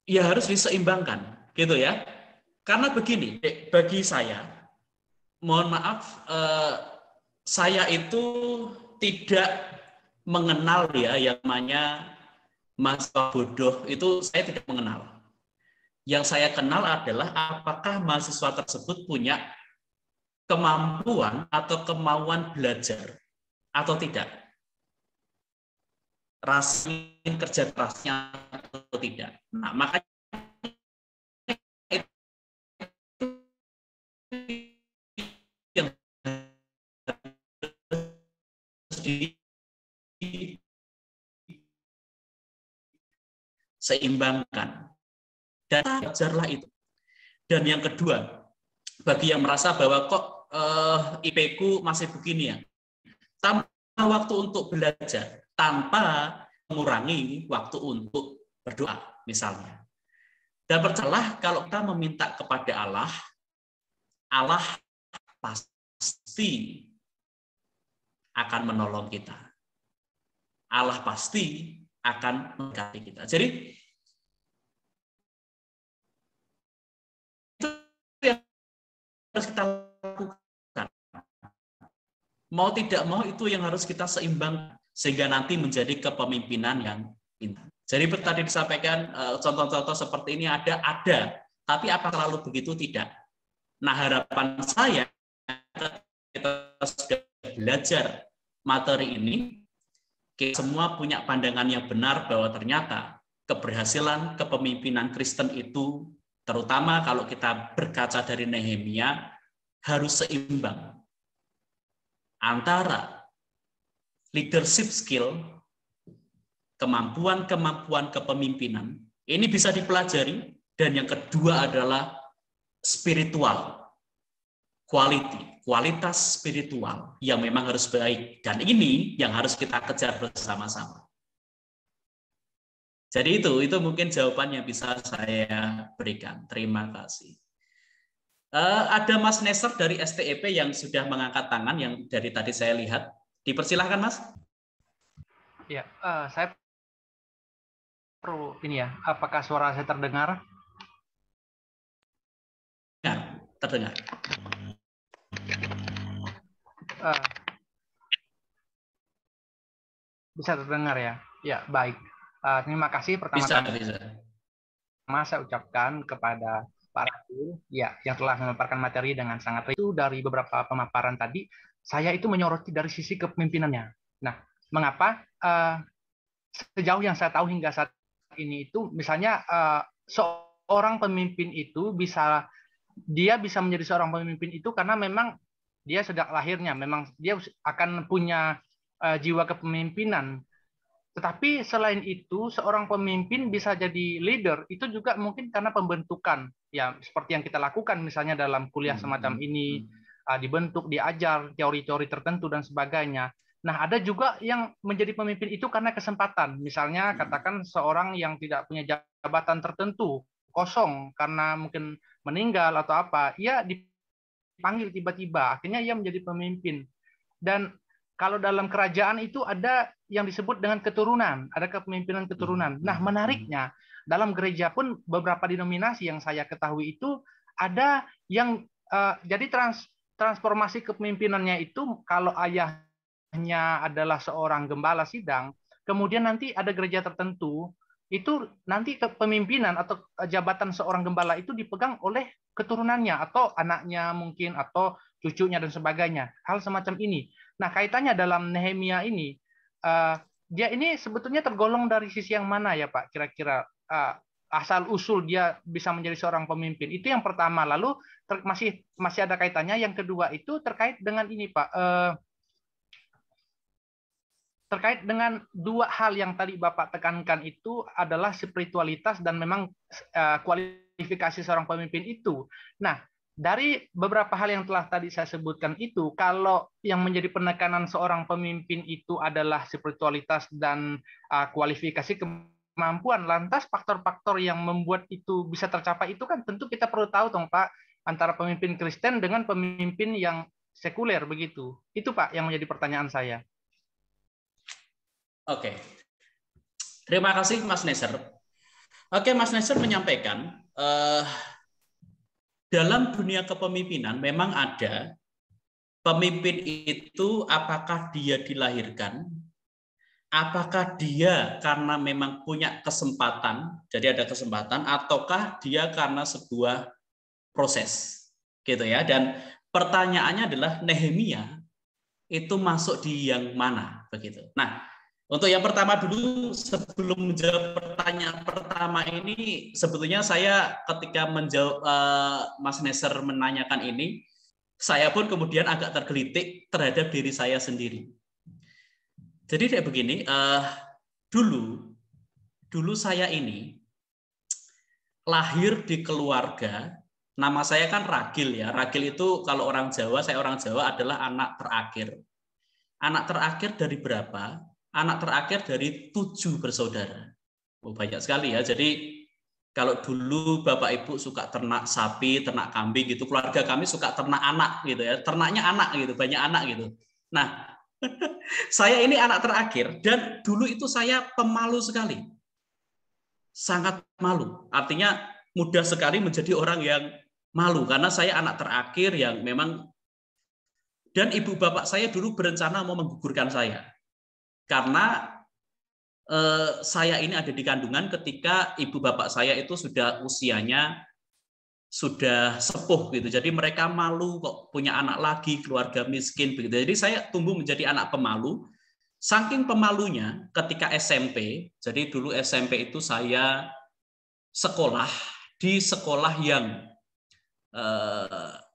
ya harus diseimbangkan, gitu ya. Karena begini, bagi saya, mohon maaf, saya itu tidak mengenal ya yang namanya mahasiswa bodoh, itu saya tidak mengenal. Yang saya kenal adalah apakah mahasiswa tersebut punya kemampuan atau kemauan belajar atau tidak. Rasanya kerja kerasnya atau tidak. Nah, makanya yang seimbangkan. Dan ajarlah itu. Dan yang kedua, bagi yang merasa bahwa kok IP-ku masih begini ya, tambah waktu untuk belajar tanpa mengurangi waktu untuk berdoa misalnya. Dan percayalah kalau kita meminta kepada Allah, Allah pasti akan menolong kita. Allah pasti akan memberkati kita. Jadi itu yang harus kita lakukan. Mau tidak mau itu yang harus kita seimbang sehingga nanti menjadi kepemimpinan yang indah. Jadi tadi disampaikan contoh-contoh seperti ini ada, tapi apa selalu begitu? Tidak. Nah, harapan saya kita sudah belajar materi ini, kita semua punya pandangan yang benar bahwa ternyata keberhasilan kepemimpinan Kristen itu, terutama kalau kita berkaca dari Nehemia, harus seimbang antara leadership skill, kemampuan kepemimpinan, ini bisa dipelajari, dan yang kedua adalah spiritual, kualitas spiritual yang memang harus baik, dan ini yang harus kita kejar bersama-sama. Jadi itu mungkin jawaban yang bisa saya berikan. Terima kasih. Ada Mas Neser dari STEP yang sudah mengangkat tangan, yang dari tadi saya lihat. Dipersilahkan, Mas. Ya, saya perlu ini ya, apakah suara saya terdengar? Ya, terdengar. Bisa terdengar ya? Ya, baik. Terima kasih pertama-tama. Saya ucapkan kepada Pak Rasul, ya, yang telah memaparkan materi dengan sangat itu dari beberapa pemaparan tadi, saya itu menyoroti dari sisi kepemimpinannya. Nah, mengapa? Sejauh yang saya tahu hingga saat ini itu, misalnya seorang pemimpin itu bisa menjadi seorang pemimpin itu karena memang dia sejak lahirnya memang dia akan punya jiwa kepemimpinan. Tetapi selain itu, seorang pemimpin bisa jadi leader itu juga mungkin karena pembentukan, ya seperti yang kita lakukan misalnya dalam kuliah semacam ini, dibentuk, diajar teori-teori tertentu dan sebagainya. Nah, ada juga yang menjadi pemimpin itu karena kesempatan. Misalnya katakan seorang yang tidak punya jabatan tertentu, kosong karena mungkin meninggal atau apa, ia dipanggil tiba-tiba, akhirnya ia menjadi pemimpin. Dan kalau dalam kerajaan itu ada yang disebut dengan keturunan, ada kepemimpinan keturunan. Nah, menariknya, dalam gereja pun beberapa denominasi yang saya ketahui itu ada yang jadi transformasi kepemimpinannya itu kalau ayahnya adalah seorang gembala sidang, kemudian nanti ada gereja tertentu, itu nanti kepemimpinan atau jabatan seorang gembala itu dipegang oleh keturunannya atau anaknya mungkin atau cucunya dan sebagainya. Hal semacam ini. Nah, kaitannya dalam Nehemia ini, dia ini sebetulnya tergolong dari sisi yang mana ya Pak? Kira-kira asal usul dia bisa menjadi seorang pemimpin. Itu yang pertama. Lalu masih ada kaitannya. Yang kedua itu terkait dengan ini Pak. Terkait dengan dua hal yang tadi Bapak tekankan itu adalah spiritualitas dan memang kualifikasi seorang pemimpin itu. Nah, dari beberapa hal yang telah tadi saya sebutkan itu, kalau yang menjadi penekanan seorang pemimpin itu adalah spiritualitas dan kualifikasi kemampuan, lantas faktor-faktor yang membuat itu bisa tercapai itu kan tentu kita perlu tahu dong Pak, antara pemimpin Kristen dengan pemimpin yang sekuler begitu. Itu Pak yang menjadi pertanyaan saya. Oke, terima kasih Mas Neser. Oke, Mas Neser menyampaikan dalam dunia kepemimpinan memang ada pemimpin itu apakah dia dilahirkan, apakah dia karena memang punya kesempatan, jadi ada kesempatan, ataukah dia karena sebuah proses, gitu ya. Dan pertanyaannya adalah Nehemia itu masuk di yang mana, begitu. Nah, untuk yang pertama dulu, sebelum menjawab pertanyaan pertama ini, sebetulnya saya ketika menjawab Mas Neser menanyakan ini, saya pun kemudian agak tergelitik terhadap diri saya sendiri. Jadi kayak begini, dulu saya ini lahir di keluarga, nama saya kan Ragil ya. Ragil itu kalau orang Jawa, saya orang Jawa adalah anak terakhir. Anak terakhir dari berapa? Anak terakhir dari 7 bersaudara. Oh, banyak sekali ya. Jadi kalau dulu Bapak Ibu suka ternak sapi, ternak kambing gitu, keluarga kami suka ternak anak gitu ya. Ternaknya anak gitu, banyak anak gitu. Nah, saya ini anak terakhir dan dulu itu saya pemalu sekali. Sangat malu. Artinya mudah sekali menjadi orang yang malu karena saya anak terakhir yang memang, dan ibu bapak saya dulu berencana mau menggugurkan saya. Karena saya ini ada di kandungan ketika ibu bapak saya itu sudah usianya sudah sepuh gitu. Jadi mereka malu kok punya anak lagi, keluarga miskin begitu. Jadi saya tumbuh menjadi anak pemalu. Saking pemalunya ketika SMP, jadi dulu SMP itu saya sekolah di sekolah yang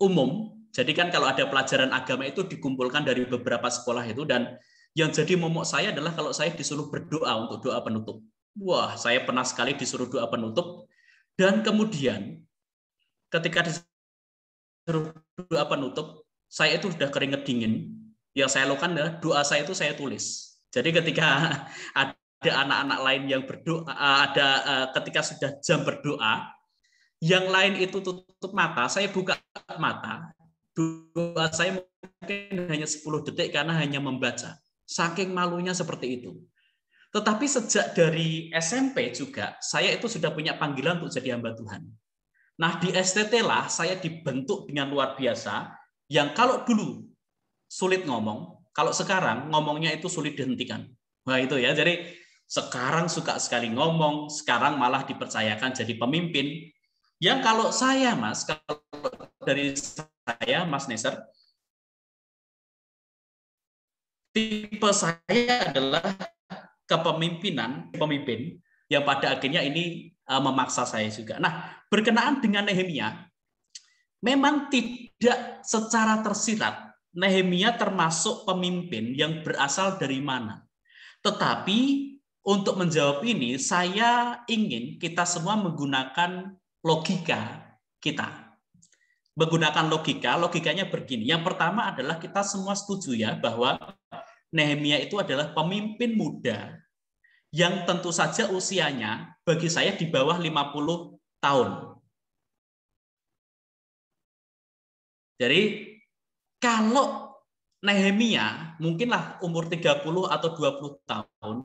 umum. Jadi kan kalau ada pelajaran agama itu dikumpulkan dari beberapa sekolah itu, dan yang jadi momok saya adalah kalau saya disuruh berdoa untuk doa penutup. Wah, saya pernah sekali disuruh doa penutup, dan kemudian ketika disuruh doa penutup, saya itu sudah keringet dingin. Yang saya lakukan adalah doa saya itu saya tulis. Jadi ketika ada anak-anak lain yang berdoa, ketika sudah jam berdoa, yang lain itu tutup mata, saya buka mata. Doa saya mungkin hanya 10 detik karena hanya membaca. Saking malunya seperti itu. Tetapi sejak dari SMP juga, saya itu sudah punya panggilan untuk jadi hamba Tuhan. Nah, di STT lah saya dibentuk dengan luar biasa, yang kalau dulu sulit ngomong, kalau sekarang ngomongnya itu sulit dihentikan. Wah itu ya, jadi sekarang suka sekali ngomong, sekarang malah dipercayakan jadi pemimpin. Yang kalau saya, Mas, kalau dari saya, Mas Neser, tipe saya adalah pemimpin yang pada akhirnya ini memaksa saya juga. Nah, berkenaan dengan Nehemia, memang tidak secara tersirat Nehemia termasuk pemimpin yang berasal dari mana. Tetapi untuk menjawab ini, saya ingin kita semua menggunakan logika kita. Menggunakan logikanya begini. Yang pertama adalah kita semua setuju ya bahwa Nehemia itu adalah pemimpin muda yang tentu saja usianya bagi saya di bawah 50 tahun. Jadi kalau Nehemia mungkinlah umur 30 atau 20 tahun,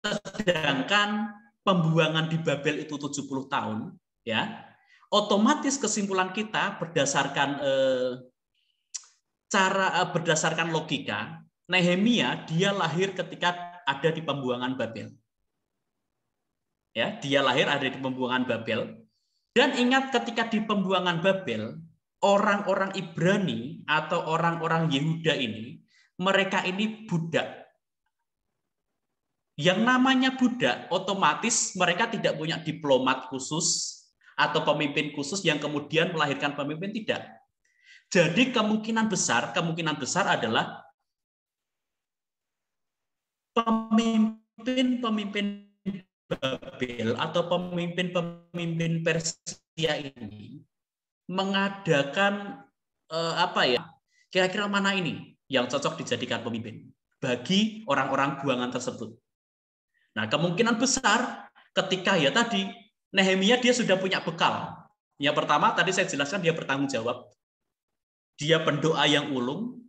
sedangkan pembuangan di Babel itu 70 tahun, ya. Otomatis kesimpulan kita berdasarkan berdasarkan logika, Nehemia dia lahir ketika ada di pembuangan Babel. Ya, dia lahir ada di pembuangan Babel. Dan ingat ketika di pembuangan Babel, orang-orang Ibrani atau orang-orang Yehuda ini, mereka ini budak. Yang namanya budak, otomatis mereka tidak punya diplomat khusus atau pemimpin khusus yang kemudian melahirkan pemimpin, tidak. Jadi kemungkinan besar adalah pemimpin Babel atau pemimpin Persia ini mengadakan kira-kira mana ini yang cocok dijadikan pemimpin bagi orang-orang buangan tersebut. Nah, kemungkinan besar ketika ya tadi Nehemia dia sudah punya bekal. Yang pertama tadi saya jelaskan dia bertanggung jawab. Dia pendoa yang ulung.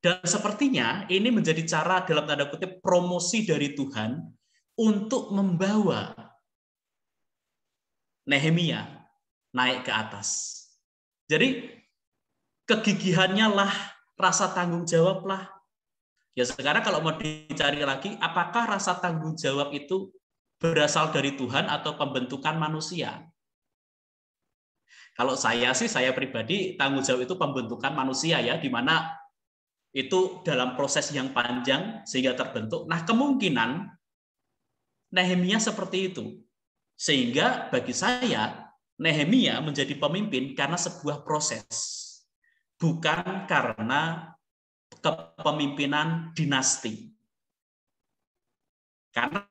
Dan sepertinya ini menjadi cara dalam tanda kutip promosi dari Tuhan untuk membawa Nehemia naik ke atas. Jadi kegigihannya lah, rasa tanggung jawab lah. Ya sekarang kalau mau dicari lagi, apakah rasa tanggung jawab itu berasal dari Tuhan atau pembentukan manusia? Kalau saya sih, saya pribadi tanggung jawab itu pembentukan manusia ya, di mana itu dalam proses yang panjang sehingga terbentuk. Nah, kemungkinan Nehemia seperti itu. Sehingga bagi saya, Nehemia menjadi pemimpin karena sebuah proses. Bukan karena kepemimpinan dinasti. Karena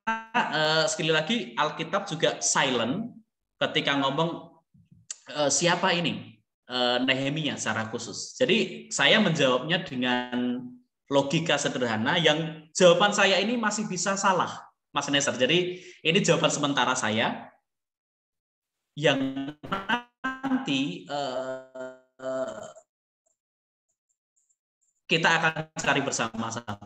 sekali lagi Alkitab juga silent ketika ngomong siapa ini Nehemia secara khusus. Jadi saya menjawabnya dengan logika sederhana yang jawaban saya ini masih bisa salah, Mas Neser. Jadi ini jawaban sementara saya yang nanti kita akan cari bersama-sama.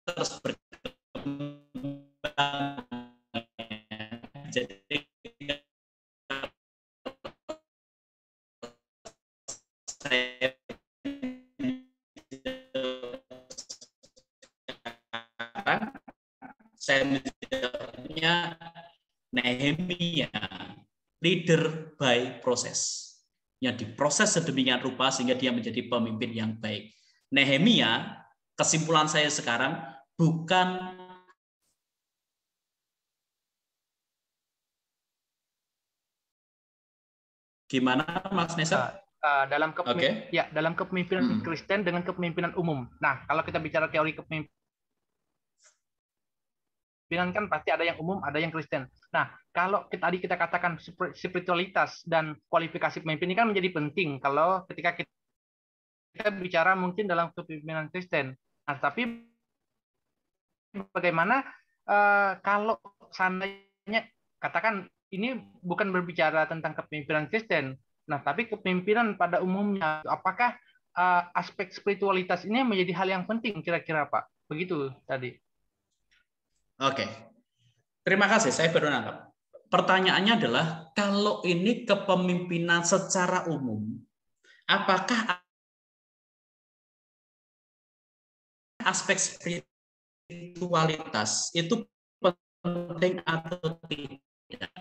Terus berkembang. Jadi saya menjawabnya Nehemia, leader by process. Yang diproses sedemikian rupa sehingga dia menjadi pemimpin yang baik. Nehemia, kesimpulan saya sekarang, bukan gimana Mas Nesa? Dalam kepemimpinan Kristen dengan kepemimpinan umum. Nah, kalau kita bicara teori kepemimpinan kan pasti ada yang umum, ada yang Kristen. Nah, kalau tadi kita katakan spiritualitas dan kualifikasi pemimpin ini kan menjadi penting kalau ketika kita bicara mungkin dalam kepemimpinan Kristen. Nah, tapi bagaimana kalau seandainya katakan ini bukan berbicara tentang kepemimpinan Kristen, nah tapi kepemimpinan pada umumnya, apakah aspek spiritualitas ini menjadi hal yang penting kira-kira Pak? Begitu tadi. Oke, terima kasih. Saya baru nangkap. Pertanyaannya adalah kalau ini kepemimpinan secara umum, apakah aspek spiritualitas itu penting atau tidak?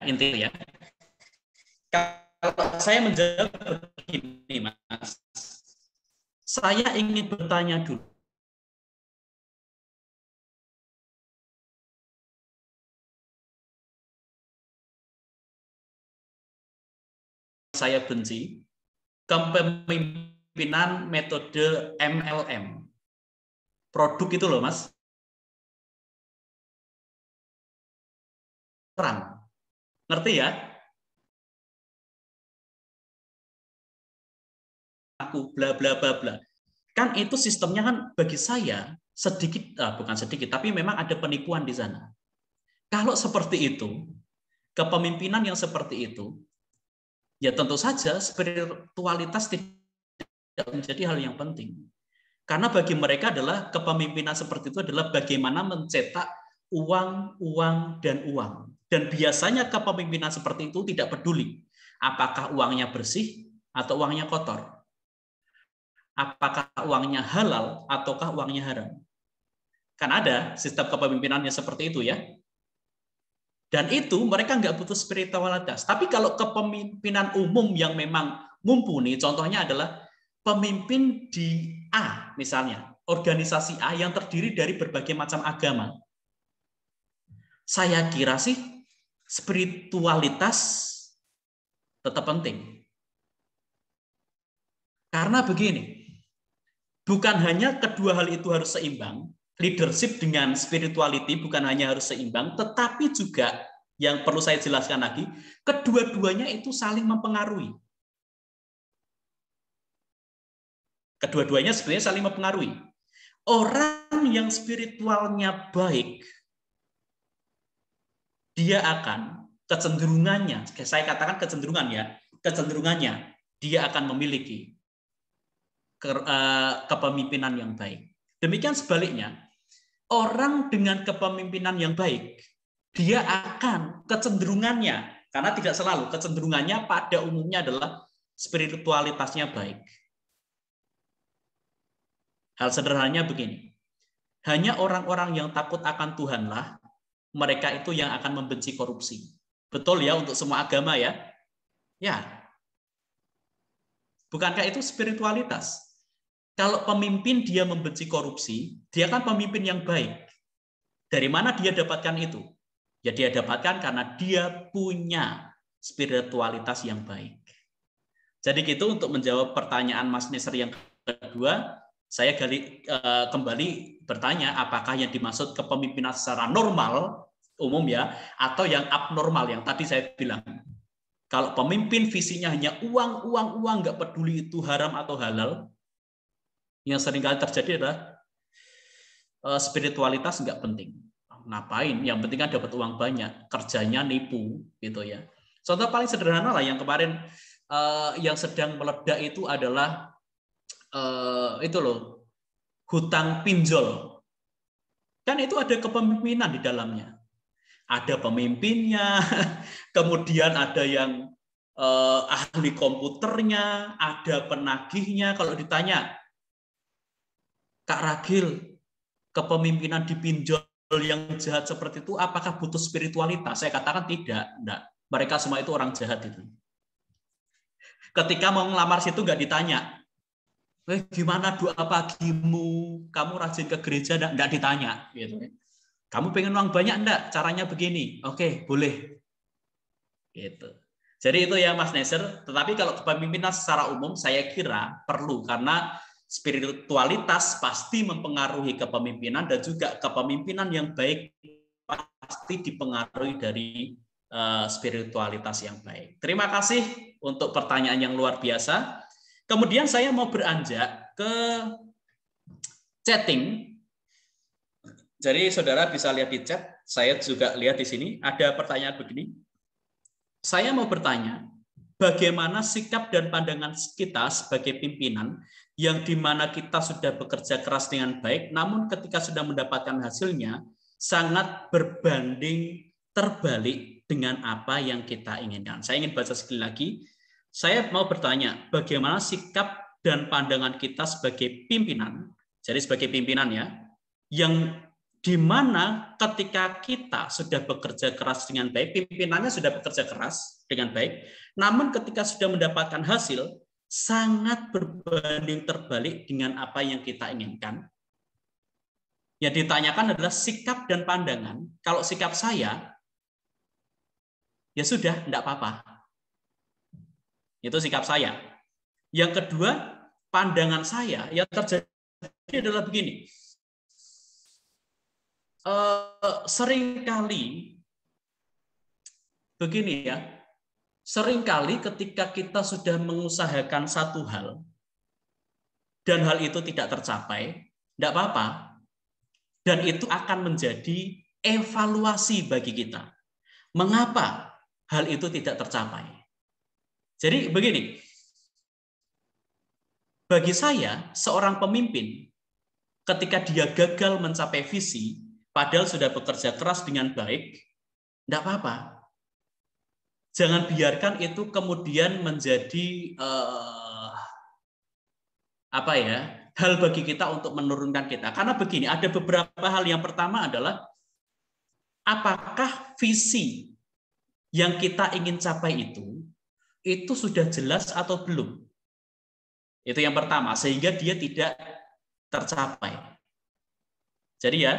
Intinya ya. Kalau saya menjawab begini, Mas, saya ingin bertanya dulu. Saya benci kepemimpinan metode MLM. Produk itu loh, Mas. Perang. Ngerti ya? Aku bla bla bla bla. Kan itu sistemnya kan bagi saya sedikit, bukan sedikit, tapi memang ada penipuan di sana. Kalau seperti itu, kepemimpinan yang seperti itu, ya tentu saja spiritualitas tidak menjadi hal yang penting. Karena bagi mereka adalah kepemimpinan seperti itu adalah bagaimana mencetak uang, uang, dan uang. Dan biasanya kepemimpinan seperti itu tidak peduli apakah uangnya bersih atau uangnya kotor. Apakah uangnya halal ataukah uangnya haram. Kan ada sistem kepemimpinannya seperti itu ya. Dan itu mereka nggak butuh spiritualitas. Tapi kalau kepemimpinan umum yang memang mumpuni, contohnya adalah pemimpin di A, misalnya, organisasi A yang terdiri dari berbagai macam agama. Saya kira sih spiritualitas tetap penting. Karena begini, bukan hanya kedua hal itu harus seimbang, leadership dengan spirituality bukan hanya harus seimbang, tetapi juga yang perlu saya jelaskan lagi, kedua-duanya itu saling mempengaruhi. Kedua-duanya sebenarnya saling mempengaruhi. Orang yang spiritualnya baik, dia akan kecenderungannya, saya katakan kecenderungannya, dia akan memiliki kepemimpinan yang baik. Demikian sebaliknya, orang dengan kepemimpinan yang baik, dia akan kecenderungannya, karena tidak selalu, kecenderungannya pada umumnya adalah spiritualitasnya baik. Hal sederhananya begini, hanya orang-orang yang takut akan Tuhanlah, mereka itu yang akan membenci korupsi. Betul ya untuk semua agama ya? Ya. Bukankah itu spiritualitas? Kalau pemimpin dia membenci korupsi, dia kan pemimpin yang baik. Dari mana dia dapatkan itu? Ya dia dapatkan karena dia punya spiritualitas yang baik. Jadi gitu untuk menjawab pertanyaan Mas Neser yang kedua, saya kembali bertanya apakah yang dimaksud kepemimpinan secara normal umum ya, atau yang abnormal yang tadi saya bilang. Kalau pemimpin visinya hanya uang, nggak peduli itu haram atau halal, yang seringkali terjadi adalah spiritualitas nggak penting. Ngapain? Yang penting kan dapat uang banyak, kerjanya nipu, gitu ya. Contoh paling sederhana lah yang kemarin yang sedang meledak itu adalah itu loh, hutang pinjol. Kan itu ada kepemimpinan di dalamnya. Ada pemimpinnya, kemudian ada yang ahli komputernya, ada penagihnya. Kalau ditanya, Kak Ragil, kepemimpinan di pinjol yang jahat seperti itu, apakah butuh spiritualitas? Saya katakan tidak. Mereka semua itu orang jahat itu. Ketika mau ngelamar situ nggak ditanya, gimana doa pagimu? Kamu rajin ke gereja? Nggak ditanya. Gitu. Kamu pengen uang banyak enggak? Caranya begini. Oke, boleh. Gitu. Jadi itu ya Mas Neser. Tetapi kalau kepemimpinan secara umum saya kira perlu, karena spiritualitas pasti mempengaruhi kepemimpinan, dan juga kepemimpinan yang baik pasti dipengaruhi dari spiritualitas yang baik. Terima kasih untuk pertanyaan yang luar biasa. Kemudian saya mau beranjak ke chatting. Jadi saudara bisa lihat di chat, saya juga lihat di sini ada pertanyaan begini. Saya mau bertanya, bagaimana sikap dan pandangan kita sebagai pimpinan yang dimana kita sudah bekerja keras dengan baik, namun ketika sudah mendapatkan hasilnya sangat berbanding terbalik dengan apa yang kita inginkan. Saya ingin baca sekali lagi. Saya mau bertanya, bagaimana sikap dan pandangan kita sebagai pimpinan, jadi sebagai pimpinan ya, yang di mana ketika kita sudah bekerja keras dengan baik, pimpinannya sudah bekerja keras dengan baik, namun ketika sudah mendapatkan hasil, sangat berbanding terbalik dengan apa yang kita inginkan. Yang ditanyakan adalah sikap dan pandangan. Kalau sikap saya, ya sudah, enggak apa-apa. Itu sikap saya. Yang kedua, pandangan saya yang terjadi adalah begini. Seringkali begini ya, seringkali ketika kita sudah mengusahakan satu hal dan hal itu tidak tercapai, tidak apa-apa, dan itu akan menjadi evaluasi bagi kita. Mengapa hal itu tidak tercapai? Jadi begini, bagi saya seorang pemimpin ketika dia gagal mencapai visi, padahal sudah bekerja keras dengan baik, tidak apa-apa. Jangan biarkan itu kemudian menjadi hal bagi kita untuk menurunkan kita. Karena begini, ada beberapa hal. Yang pertama adalah apakah visi yang kita ingin capai itu sudah jelas atau belum? Itu yang pertama, sehingga dia tidak tercapai. Jadi ya,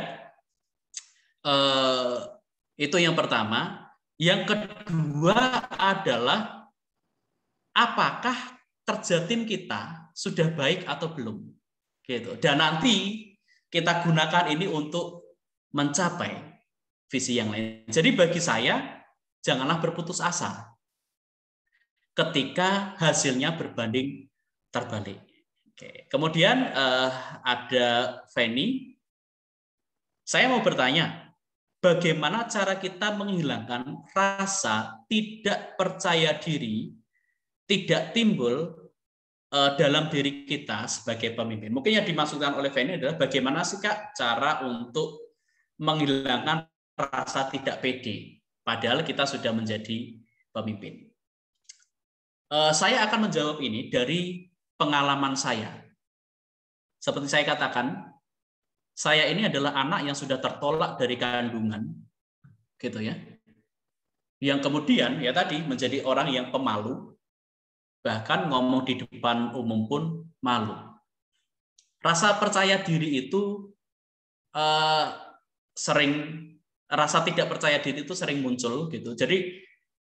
itu yang pertama. Yang kedua adalah apakah kerja tim kita sudah baik atau belum, gitu. Dan nanti kita gunakan ini untuk mencapai visi yang lain. Jadi bagi saya janganlah berputus asa ketika hasilnya berbanding terbalik. Oke. Kemudian ada Feni. Saya mau bertanya, bagaimana cara kita menghilangkan rasa tidak percaya diri, tidak timbul dalam diri kita sebagai pemimpin? Mungkin yang dimaksudkan oleh Feni adalah bagaimana sih Kak cara untuk menghilangkan rasa tidak pede, padahal kita sudah menjadi pemimpin. Saya akan menjawab ini dari pengalaman saya. Seperti saya katakan, saya ini adalah anak yang sudah tertolak dari kandungan, gitu ya. Yang kemudian ya tadi menjadi orang yang pemalu, bahkan ngomong di depan umum pun malu. Rasa percaya diri itu rasa tidak percaya diri itu sering muncul, gitu. Jadi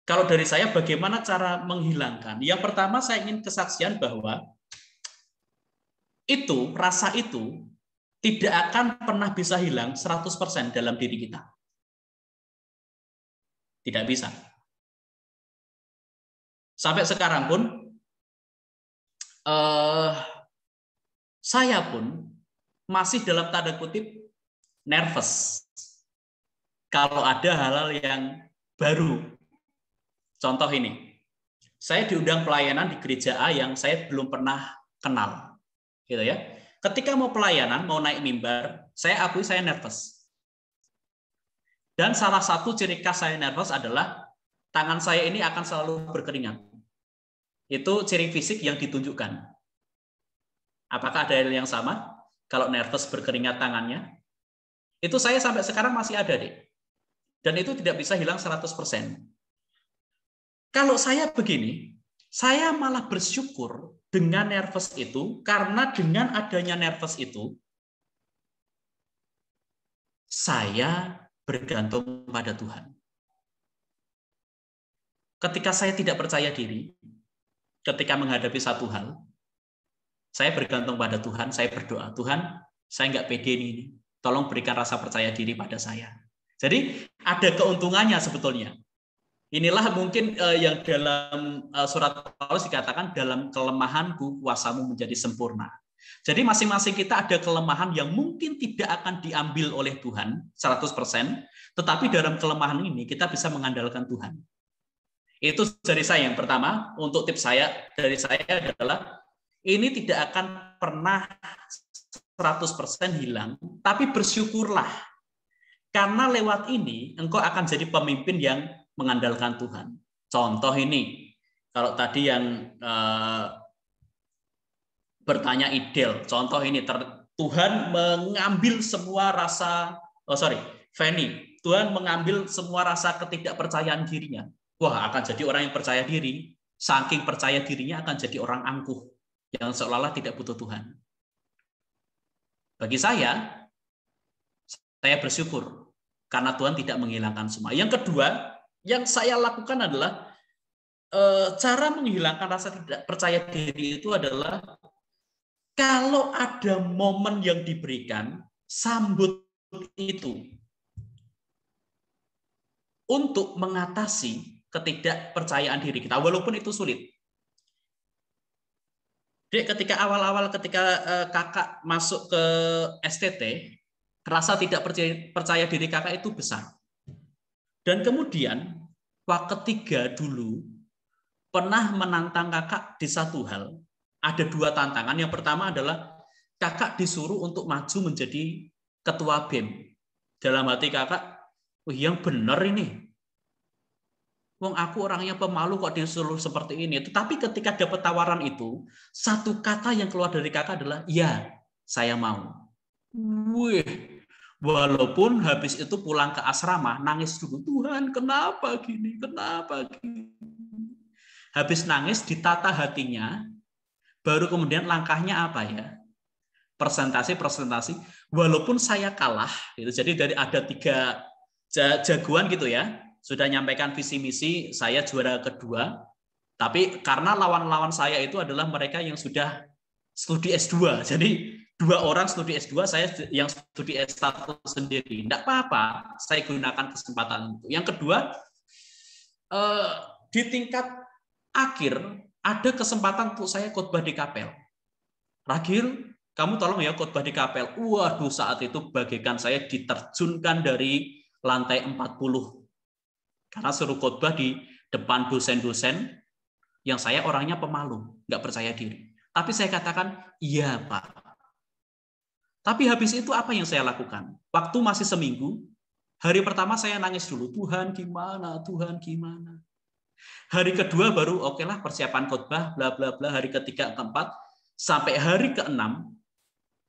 Kalau dari saya bagaimana cara menghilangkan? Yang pertama saya ingin kesaksian bahwa rasa itu tidak akan pernah bisa hilang 100% dalam diri kita. Tidak bisa. Sampai sekarang pun, saya pun masih dalam tanda kutip nervous kalau ada hal-hal yang baru. Contoh ini, saya diundang pelayanan di gereja A yang saya belum pernah kenal. Gitu ya. Ketika mau pelayanan, mau naik mimbar, saya akui saya nervous. Dan salah satu ciri khas saya nervous adalah tangan saya ini akan selalu berkeringat. Itu ciri fisik yang ditunjukkan. Apakah ada hal yang sama? Kalau nervous berkeringat tangannya? Itu saya sampai sekarang masih ada, Dek. Dan itu tidak bisa hilang 100%. Kalau saya begini, saya malah bersyukur dengan nervous itu, karena dengan adanya nervous itu, saya bergantung pada Tuhan. Ketika saya tidak percaya diri, ketika menghadapi satu hal, saya bergantung pada Tuhan, saya berdoa, Tuhan, saya nggak pede ini, tolong berikan rasa percaya diri pada saya. Jadi ada keuntungannya sebetulnya. Inilah mungkin yang dalam surat Paulus dikatakan, dalam kelemahanku kuasamu menjadi sempurna. Jadi masing-masing kita ada kelemahan yang mungkin tidak akan diambil oleh Tuhan 100%, tetapi dalam kelemahan ini kita bisa mengandalkan Tuhan. Itu dari saya yang pertama. Untuk tips dari saya adalah, ini tidak akan pernah 100% hilang, tapi bersyukurlah. Karena lewat ini engkau akan jadi pemimpin yang mengandalkan Tuhan. Contoh ini, kalau tadi yang bertanya ideal, contoh ini, Tuhan mengambil semua rasa, Fanny, Tuhan mengambil semua rasa ketidakpercayaan dirinya. Wah, akan jadi orang yang percaya diri, saking percaya dirinya akan jadi orang angkuh, yang seolah-olah tidak butuh Tuhan. Bagi saya bersyukur, karena Tuhan tidak menghilangkan semua. Yang kedua, yang saya lakukan adalah cara menghilangkan rasa tidak percaya diri itu adalah kalau ada momen yang diberikan, sambut itu untuk mengatasi ketidakpercayaan diri kita, walaupun itu sulit. Jadi ketika awal-awal kakak masuk ke STT, rasa tidak percaya diri kakak itu besar. Dan kemudian, ketiga dulu pernah menantang kakak di satu hal. Ada dua tantangan. Yang pertama adalah kakak disuruh untuk maju menjadi ketua BEM. Dalam hati kakak, yang benar ini. Wong aku orangnya pemalu kok disuruh seperti ini. Tetapi ketika dapat tawaran itu, satu kata yang keluar dari kakak adalah, ya, saya mau. Wih. Walaupun habis itu pulang ke asrama, nangis dulu. Tuhan, kenapa gini? Kenapa gini? Habis nangis, ditata hatinya, baru kemudian langkahnya apa ya? Presentasi. Walaupun saya kalah, gitu. Jadi dari ada 3 jagoan gitu ya, sudah nyampaikan visi misi, saya juara kedua. Tapi karena lawan-lawan saya itu adalah mereka yang sudah studi S2. Jadi 2 orang studi S2, saya yang studi S1 sendiri. Tidak apa-apa, saya gunakan kesempatan itu. Yang kedua, di tingkat akhir, ada kesempatan untuk saya khotbah di kapel. Ragil, kamu tolong ya khotbah di kapel. Waduh, saat itu bagaikan saya diterjunkan dari lantai 40. Karena suruh khotbah di depan dosen-dosen, yang saya orangnya pemalu, nggak percaya diri. Tapi saya katakan, iya Pak. Tapi habis itu apa yang saya lakukan? Waktu masih seminggu, hari pertama saya nangis dulu. Tuhan gimana? Tuhan gimana? Hari kedua baru okelah persiapan khotbah, bla bla bla. Hari ketiga, keempat, sampai hari keenam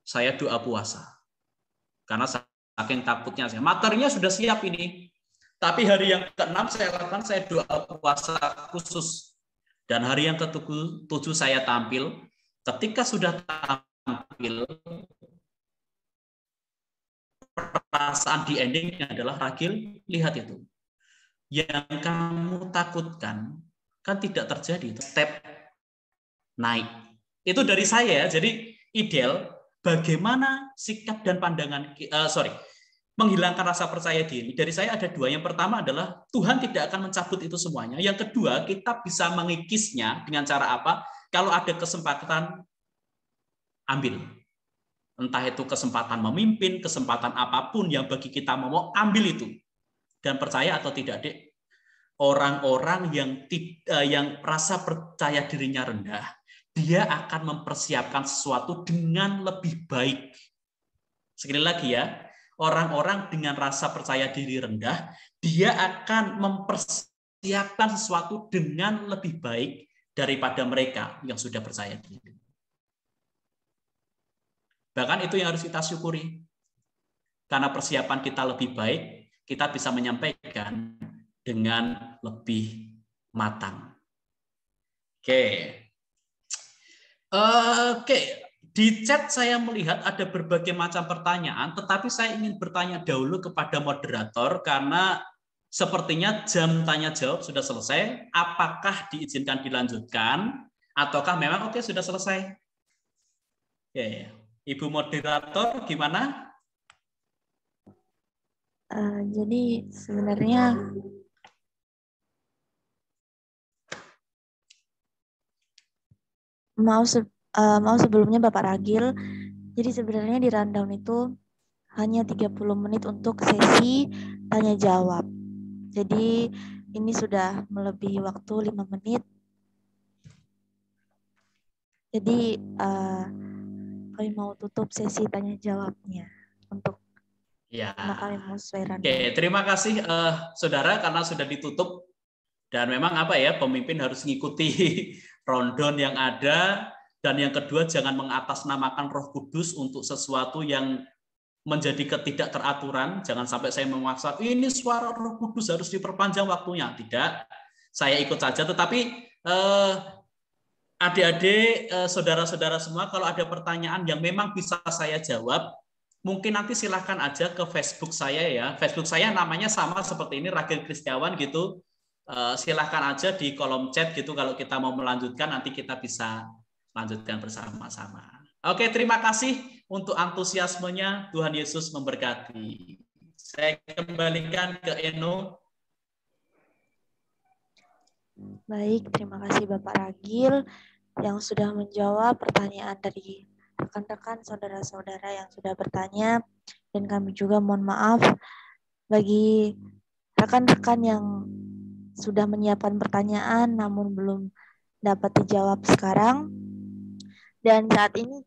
saya doa puasa. Karena saking takutnya saya. Materinya sudah siap ini. Tapi hari yang keenam saya lakukan, saya doa puasa khusus. Dan hari yang ke-7 saya tampil. Ketika sudah tampil, perasaan di endingnya adalah Ragil, lihat itu. yang kamu takutkan kan tidak terjadi. Step naik. Itu dari saya. Jadi ideal bagaimana sikap dan pandangan, menghilangkan rasa percaya diri. Dari saya ada dua. Yang pertama adalah Tuhan tidak akan mencabut itu semuanya. Yang kedua, kita bisa mengikisnya dengan cara apa? Kalau ada kesempatan, ambil. Entah itu kesempatan memimpin, kesempatan apapun yang bagi kita mau, ambil itu. Dan percaya atau tidak, Dek, orang-orang yang rasa percaya dirinya rendah, dia akan mempersiapkan sesuatu dengan lebih baik. Sekali lagi ya, orang-orang dengan rasa percaya diri rendah, dia akan mempersiapkan sesuatu dengan lebih baik daripada mereka yang sudah percaya diri. Bahkan itu yang harus kita syukuri. Karena persiapan kita lebih baik, kita bisa menyampaikan dengan lebih matang. Oke. Di chat saya melihat ada berbagai macam pertanyaan, tetapi saya ingin bertanya dahulu kepada moderator karena sepertinya jam tanya jawab sudah selesai. Apakah diizinkan dilanjutkan ataukah memang oke sudah selesai? Oke. Ibu moderator gimana? Jadi sebenarnya mau sebelumnya Bapak Ragil, jadi sebenarnya di rundown itu hanya 30 menit untuk sesi tanya jawab. Jadi ini sudah melebihi waktu 5 menit. Jadi kami mau tutup sesi tanya jawabnya untuk kami mau sesuai rundown. Oke, terima kasih saudara karena sudah ditutup. Dan memang pemimpin harus mengikuti rundown yang ada. Dan yang kedua, jangan mengatasnamakan Roh Kudus untuk sesuatu yang menjadi ketidakteraturan. Jangan sampai saya memaksa, ini suara Roh Kudus harus diperpanjang waktunya. Tidak, saya ikut saja. Tetapi adik-adik, saudara-saudara semua, kalau ada pertanyaan yang memang bisa saya jawab, mungkin nanti silahkan aja ke Facebook saya ya. Facebook saya namanya sama seperti ini, Ragil Kristiawan gitu. Silahkan aja di kolom chat gitu. Kalau kita mau melanjutkan, nanti kita bisa lanjutkan bersama-sama. Oke, terima kasih untuk antusiasmenya. Tuhan Yesus memberkati. Saya kembalikan ke Eno. Baik, terima kasih Bapak Ragil yang sudah menjawab pertanyaan dari rekan-rekan saudara-saudara yang sudah bertanya, dan kami juga mohon maaf bagi rekan-rekan yang sudah menyiapkan pertanyaan namun belum dapat dijawab sekarang. Dan saat ini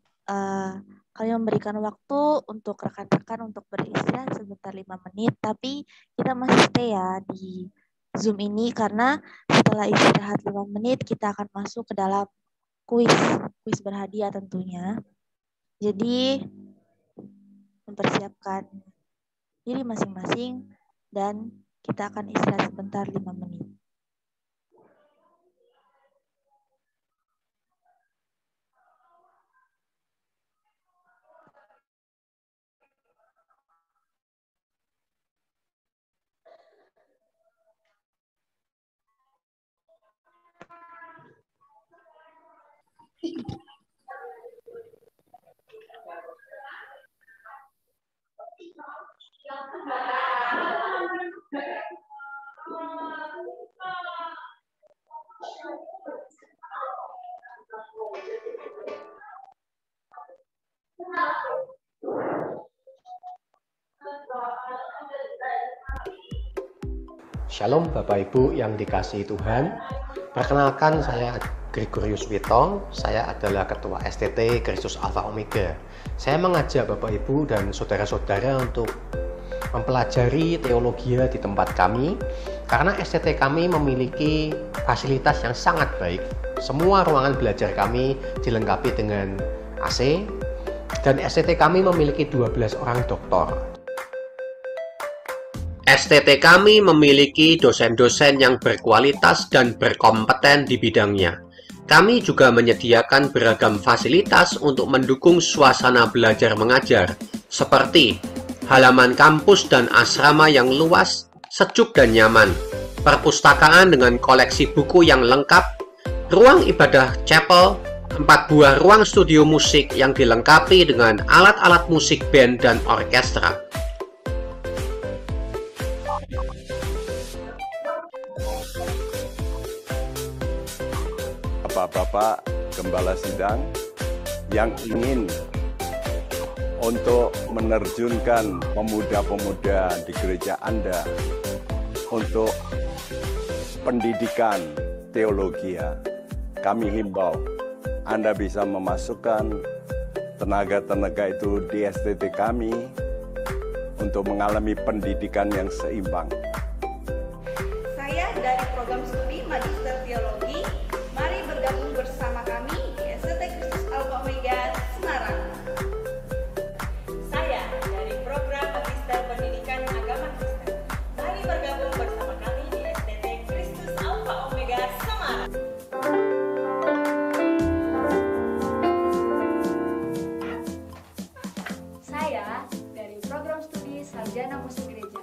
kami memberikan waktu untuk rekan-rekan untuk beristirahat sebentar 5 menit, tapi kita masih stay ya di Zoom ini karena setelah istirahat 5 menit kita akan masuk ke dalam kuis berhadiah tentunya. Jadi mempersiapkan diri masing-masing dan kita akan istirahat sebentar 5 menit. Shalom Bapak Ibu yang dikasihi Tuhan. Perkenalkan, saya Gregorius Witong. Saya adalah Ketua STT Kristus Alpha Omega. Saya mengajak Bapak Ibu dan saudara-saudara untuk mempelajari teologi di tempat kami, karena STT kami memiliki fasilitas yang sangat baik. Semua ruangan belajar kami dilengkapi dengan AC, dan STT kami memiliki 12 orang doktor. STT kami memiliki dosen-dosen yang berkualitas dan berkompeten di bidangnya. Kami juga menyediakan beragam fasilitas untuk mendukung suasana belajar mengajar, seperti halaman kampus dan asrama yang luas, sejuk dan nyaman, perpustakaan dengan koleksi buku yang lengkap, ruang ibadah chapel, 4 buah ruang studio musik yang dilengkapi dengan alat-alat musik band dan orkestra. Bapak-bapak gembala sidang yang ingin untuk menerjunkan pemuda-pemuda di gereja Anda untuk pendidikan teologi, kami himbau Anda bisa memasukkan tenaga-tenaga itu di STT kami untuk mengalami pendidikan yang seimbang. Saya dari program studi Magister Teologi. Mari bergabung bersama kami di STT Kristus Alpha Omega Semarang. Saya dari program Magister Pendidikan Agama Kristen. Mari bergabung bersama kami di STT Kristus Alpha Omega Semarang. Saya dari program studi Sarjana Musik Gereja.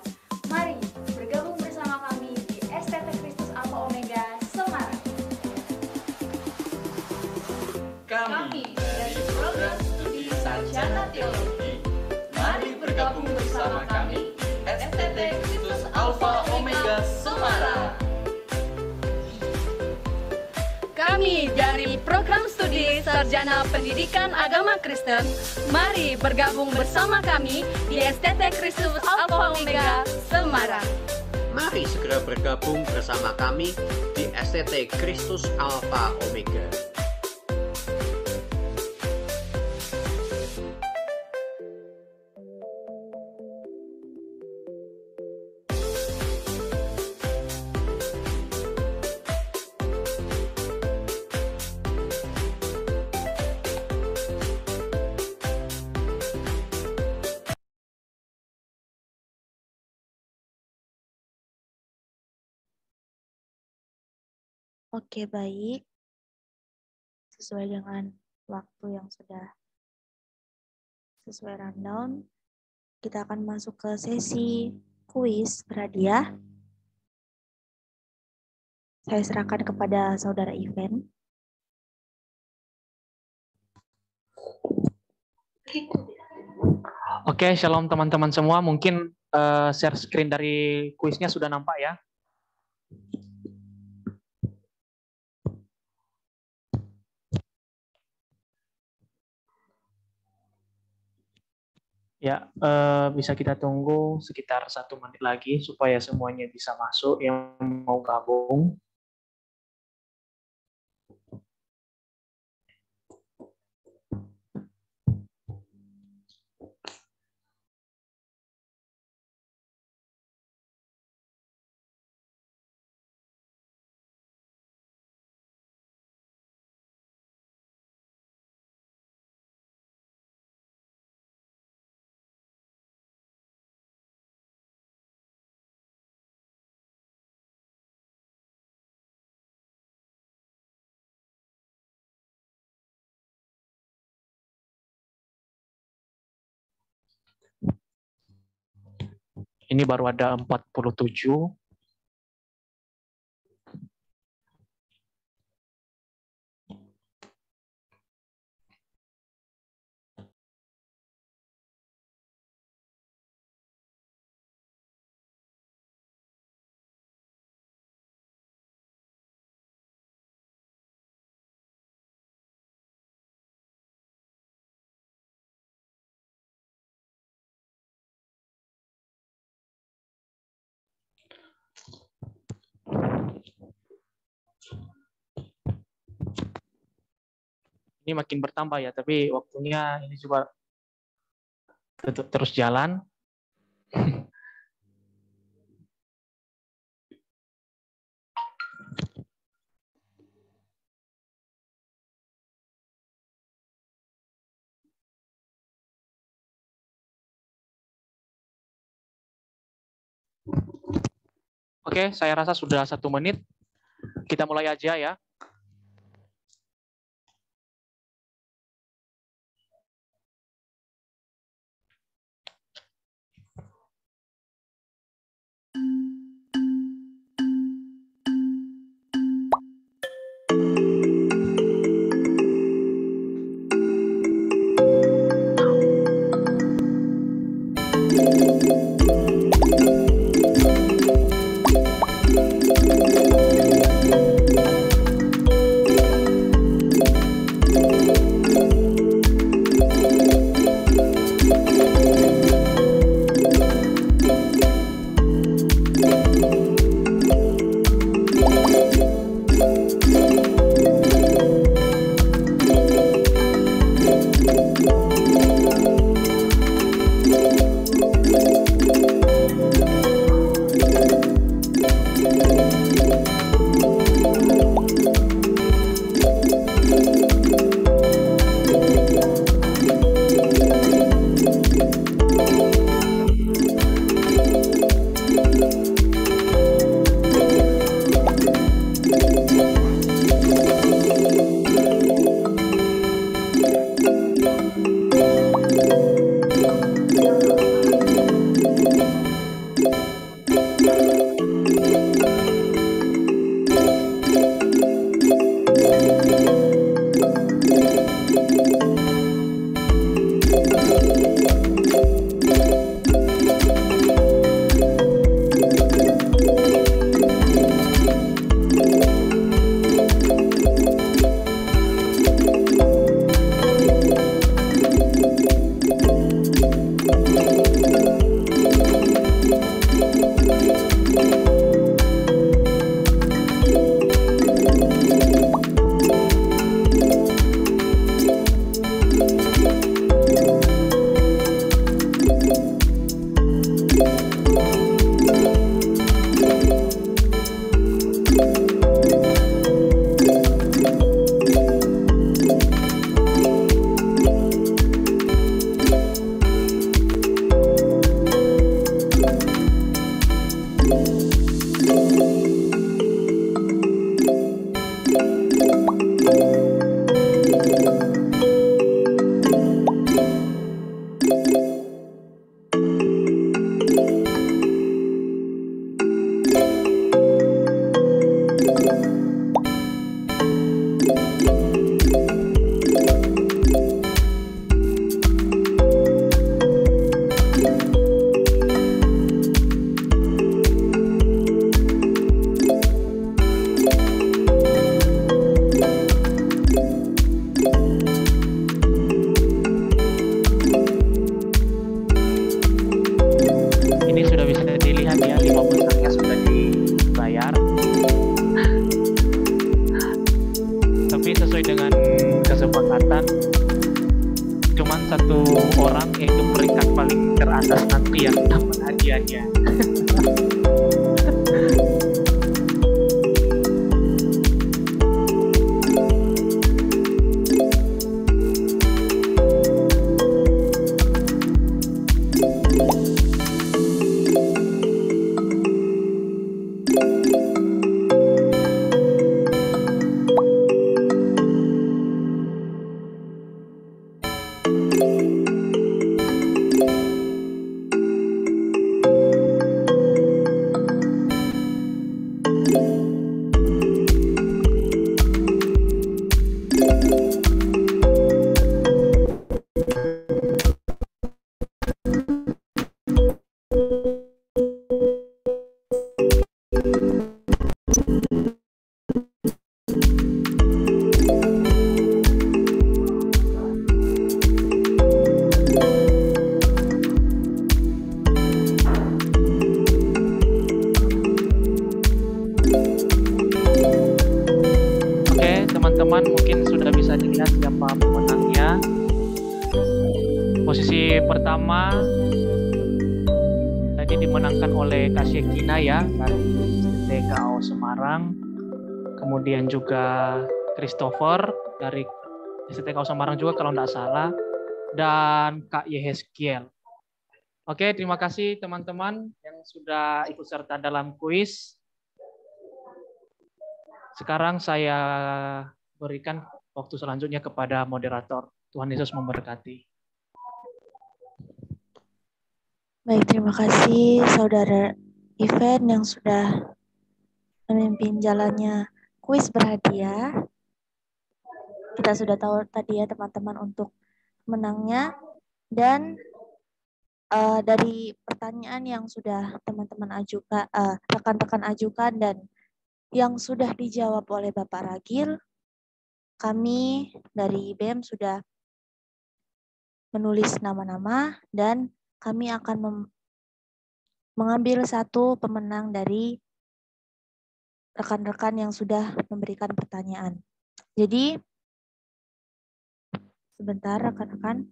Mari bergabung bersama kami di STT Kristus Alpha Omega Semarang. Kami dari program studi Sarjana Teologi. Mari bergabung bersama kami STT Kristus Alpha Omega Semarang. Kami dari program studi Sarjana Pendidikan Agama Kristen. Mari bergabung bersama kami di STT Kristus Alpha Omega Semarang. Mari segera bergabung bersama kami di STT Kristus Alpha Omega. Oke, baik. Sesuai dengan waktu yang sudah sesuai rundown, kita akan masuk ke sesi kuis berhadiah. Saya serahkan kepada Saudara Ivan. Oke, shalom teman-teman semua. Mungkin share screen dari kuisnya sudah nampak ya. Ya, bisa kita tunggu sekitar 1 menit lagi supaya semuanya bisa masuk yang mau gabung. Ini baru ada 47. Ini makin bertambah ya, tapi waktunya ini coba terus jalan. Oke, saya rasa sudah 1 menit. Kita mulai aja ya. teman-teman mungkin sudah bisa dilihat siapa pemenangnya. Posisi pertama tadi dimenangkan oleh Kak Syekina ya dari TKO Semarang. Kemudian juga Christopher dari STKO Semarang juga kalau tidak salah, dan Kak Yehezkiel. Oke, terima kasih teman-teman yang sudah ikut serta dalam kuis. Sekarang saya berikan waktu selanjutnya kepada moderator. Tuhan Yesus memberkati. Baik, terima kasih Saudara Ivan yang sudah memimpin jalannya kuis berhadiah. Kita sudah tahu tadi ya teman-teman untuk menangnya, dan dari pertanyaan yang sudah teman-teman ajukan, rekan-rekan ajukan dan yang sudah dijawab oleh Bapak Ragil, kami dari BEM sudah menulis nama-nama dan kami akan mengambil satu pemenang dari rekan-rekan yang sudah memberikan pertanyaan. Jadi, sebentar rekan-rekan.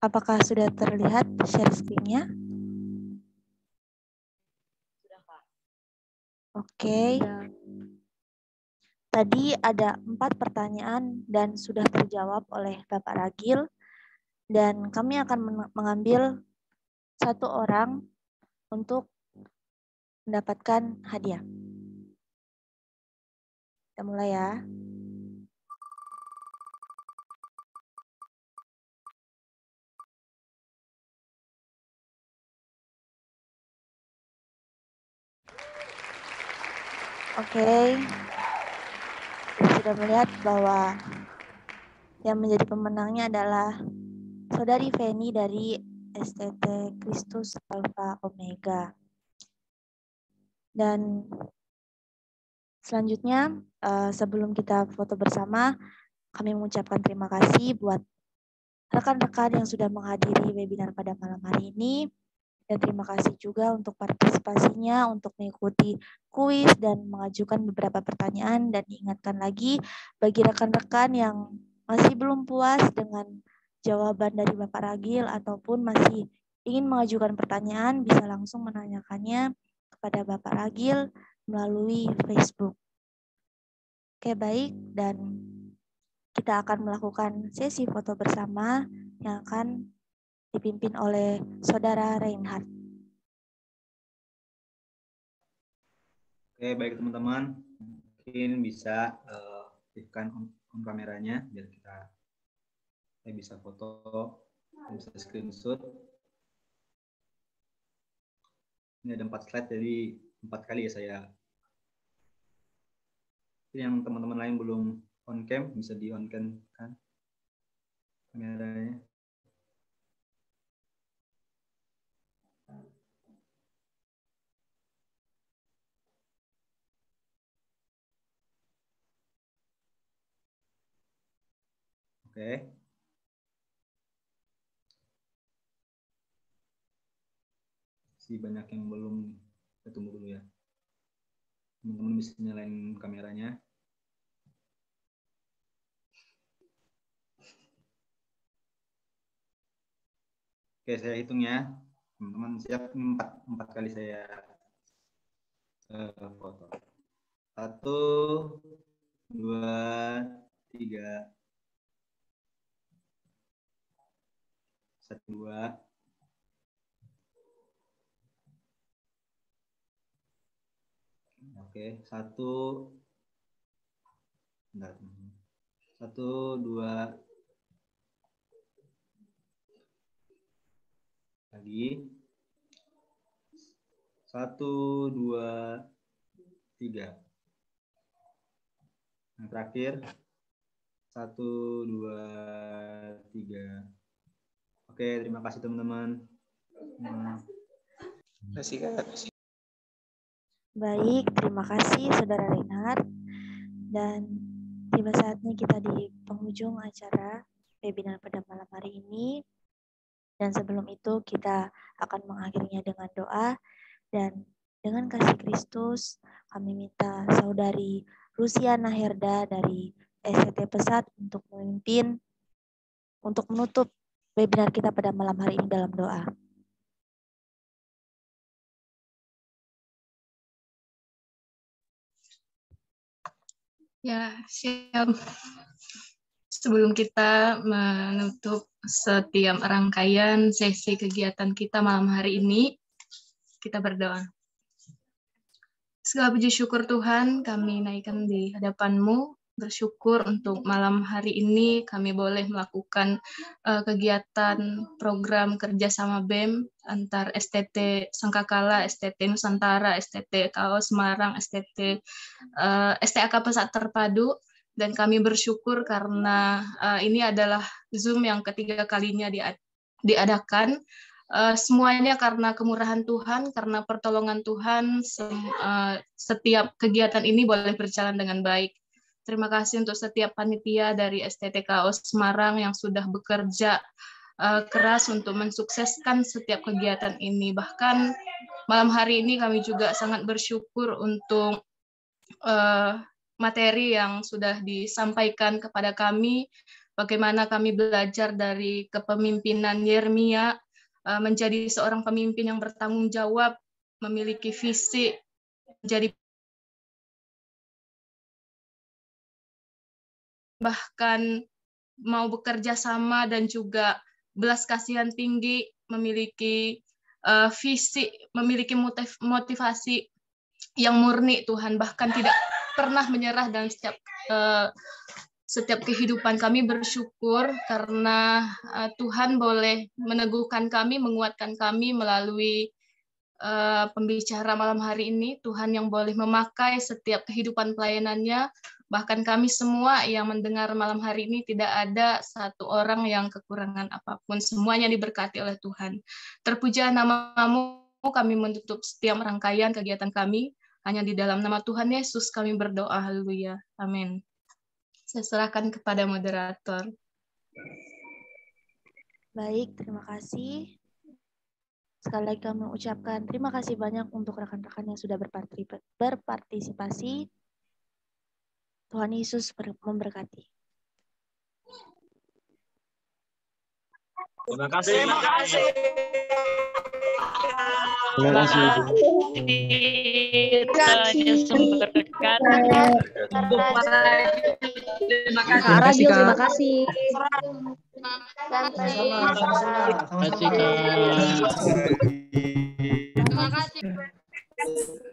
Apakah sudah terlihat share screen-nya? Oke. Tadi ada 4 pertanyaan dan sudah terjawab oleh Bapak Ragil. Dan kami akan mengambil satu orang untuk mendapatkan hadiah. Kita mulai ya. Oke. Sudah melihat bahwa yang menjadi pemenangnya adalah Saudari Feni dari STT Kristus Alpha Omega. Dan selanjutnya, sebelum kita foto bersama, kami mengucapkan terima kasih buat rekan-rekan yang sudah menghadiri webinar pada malam hari ini. Dan terima kasih juga untuk partisipasinya, untuk mengikuti kuis dan mengajukan beberapa pertanyaan. Dan diingatkan lagi, bagi rekan-rekan yang masih belum puas dengan jawaban dari Bapak Ragil ataupun masih ingin mengajukan pertanyaan, bisa langsung menanyakannya kepada Bapak Ragil melalui Facebook. Oke, baik. Dan kita akan melakukan sesi foto bersama yang akan dipimpin oleh Saudara Reinhard. Oke, baik teman-teman. Mungkin bisa aktifkan on kameranya biar saya bisa foto, bisa screenshot. Ini ada 4 slide, jadi 4 kali ya saya. Yang teman-teman lain belum on cam, bisa di on cam kan kameranya. Oke. Banyak yang belum, kita tunggu dulu ya. Teman-teman bisa nyalain kameranya. Oke, saya hitung ya. Teman-teman siap, empat kali saya foto. 1, 2, 3. 1, 2. Oke, 1. Bentar. 1, 2. Lagi. 1, 2, 3. Yang terakhir 1, 2, 3. Oke, terima kasih teman-teman. Terima kasih Kak. Baik, terima kasih Saudara Reinhard. Dan tiba saatnya kita di penghujung acara webinar pada malam hari ini. Dan sebelum itu kita akan mengakhirinya dengan doa. Dan dengan kasih Kristus, kami minta Saudari Rusiana Herda dari STT Pesat untuk memimpin, untuk menutup webinar kita pada malam hari ini dalam doa. Ya, siap. Sebelum kita menutup setiap rangkaian sesi kegiatan kita malam hari ini, kita berdoa. Segala puji syukur Tuhan, kami naikkan di hadapan-Mu, bersyukur untuk malam hari ini kami boleh melakukan kegiatan program kerjasama BEM antar STT Sangkakala, STT Nusantara, STT KO Semarang, STAK Pesat Terpadu, dan kami bersyukur karena ini adalah Zoom yang ketiga kalinya diadakan. Semuanya karena kemurahan Tuhan, karena pertolongan Tuhan, setiap kegiatan ini boleh berjalan dengan baik. Terima kasih untuk setiap panitia dari STTKO Semarang yang sudah bekerja keras untuk mensukseskan setiap kegiatan ini. Bahkan malam hari ini kami juga sangat bersyukur untuk materi yang sudah disampaikan kepada kami, bagaimana kami belajar dari kepemimpinan Yeremia, menjadi seorang pemimpin yang bertanggung jawab, memiliki visi, menjadi bahkan mau bekerja sama dan juga belas kasihan tinggi, memiliki visi, memiliki motivasi yang murni Tuhan, bahkan tidak pernah menyerah dalam setiap kehidupan. Kami bersyukur karena Tuhan boleh meneguhkan kami, menguatkan kami melalui pembicara malam hari ini. Tuhan yang boleh memakai setiap kehidupan pelayanannya. Bahkan kami semua yang mendengar malam hari ini tidak ada satu orang yang kekurangan apapun. Semuanya diberkati oleh Tuhan. Terpuja nama-Mu, kami menutup setiap rangkaian kegiatan kami. Hanya di dalam nama Tuhan Yesus kami berdoa. Haleluya. Amin. Saya serahkan kepada moderator. Baik, terima kasih. Sekali lagi kami ucapkan terima kasih banyak untuk rekan-rekan yang sudah berpartisipasi. Tuhan Yesus memberkati. Terima kasih. Terima kasih. Terima kasih. Kak Radio, terima kasih. Terima kasih.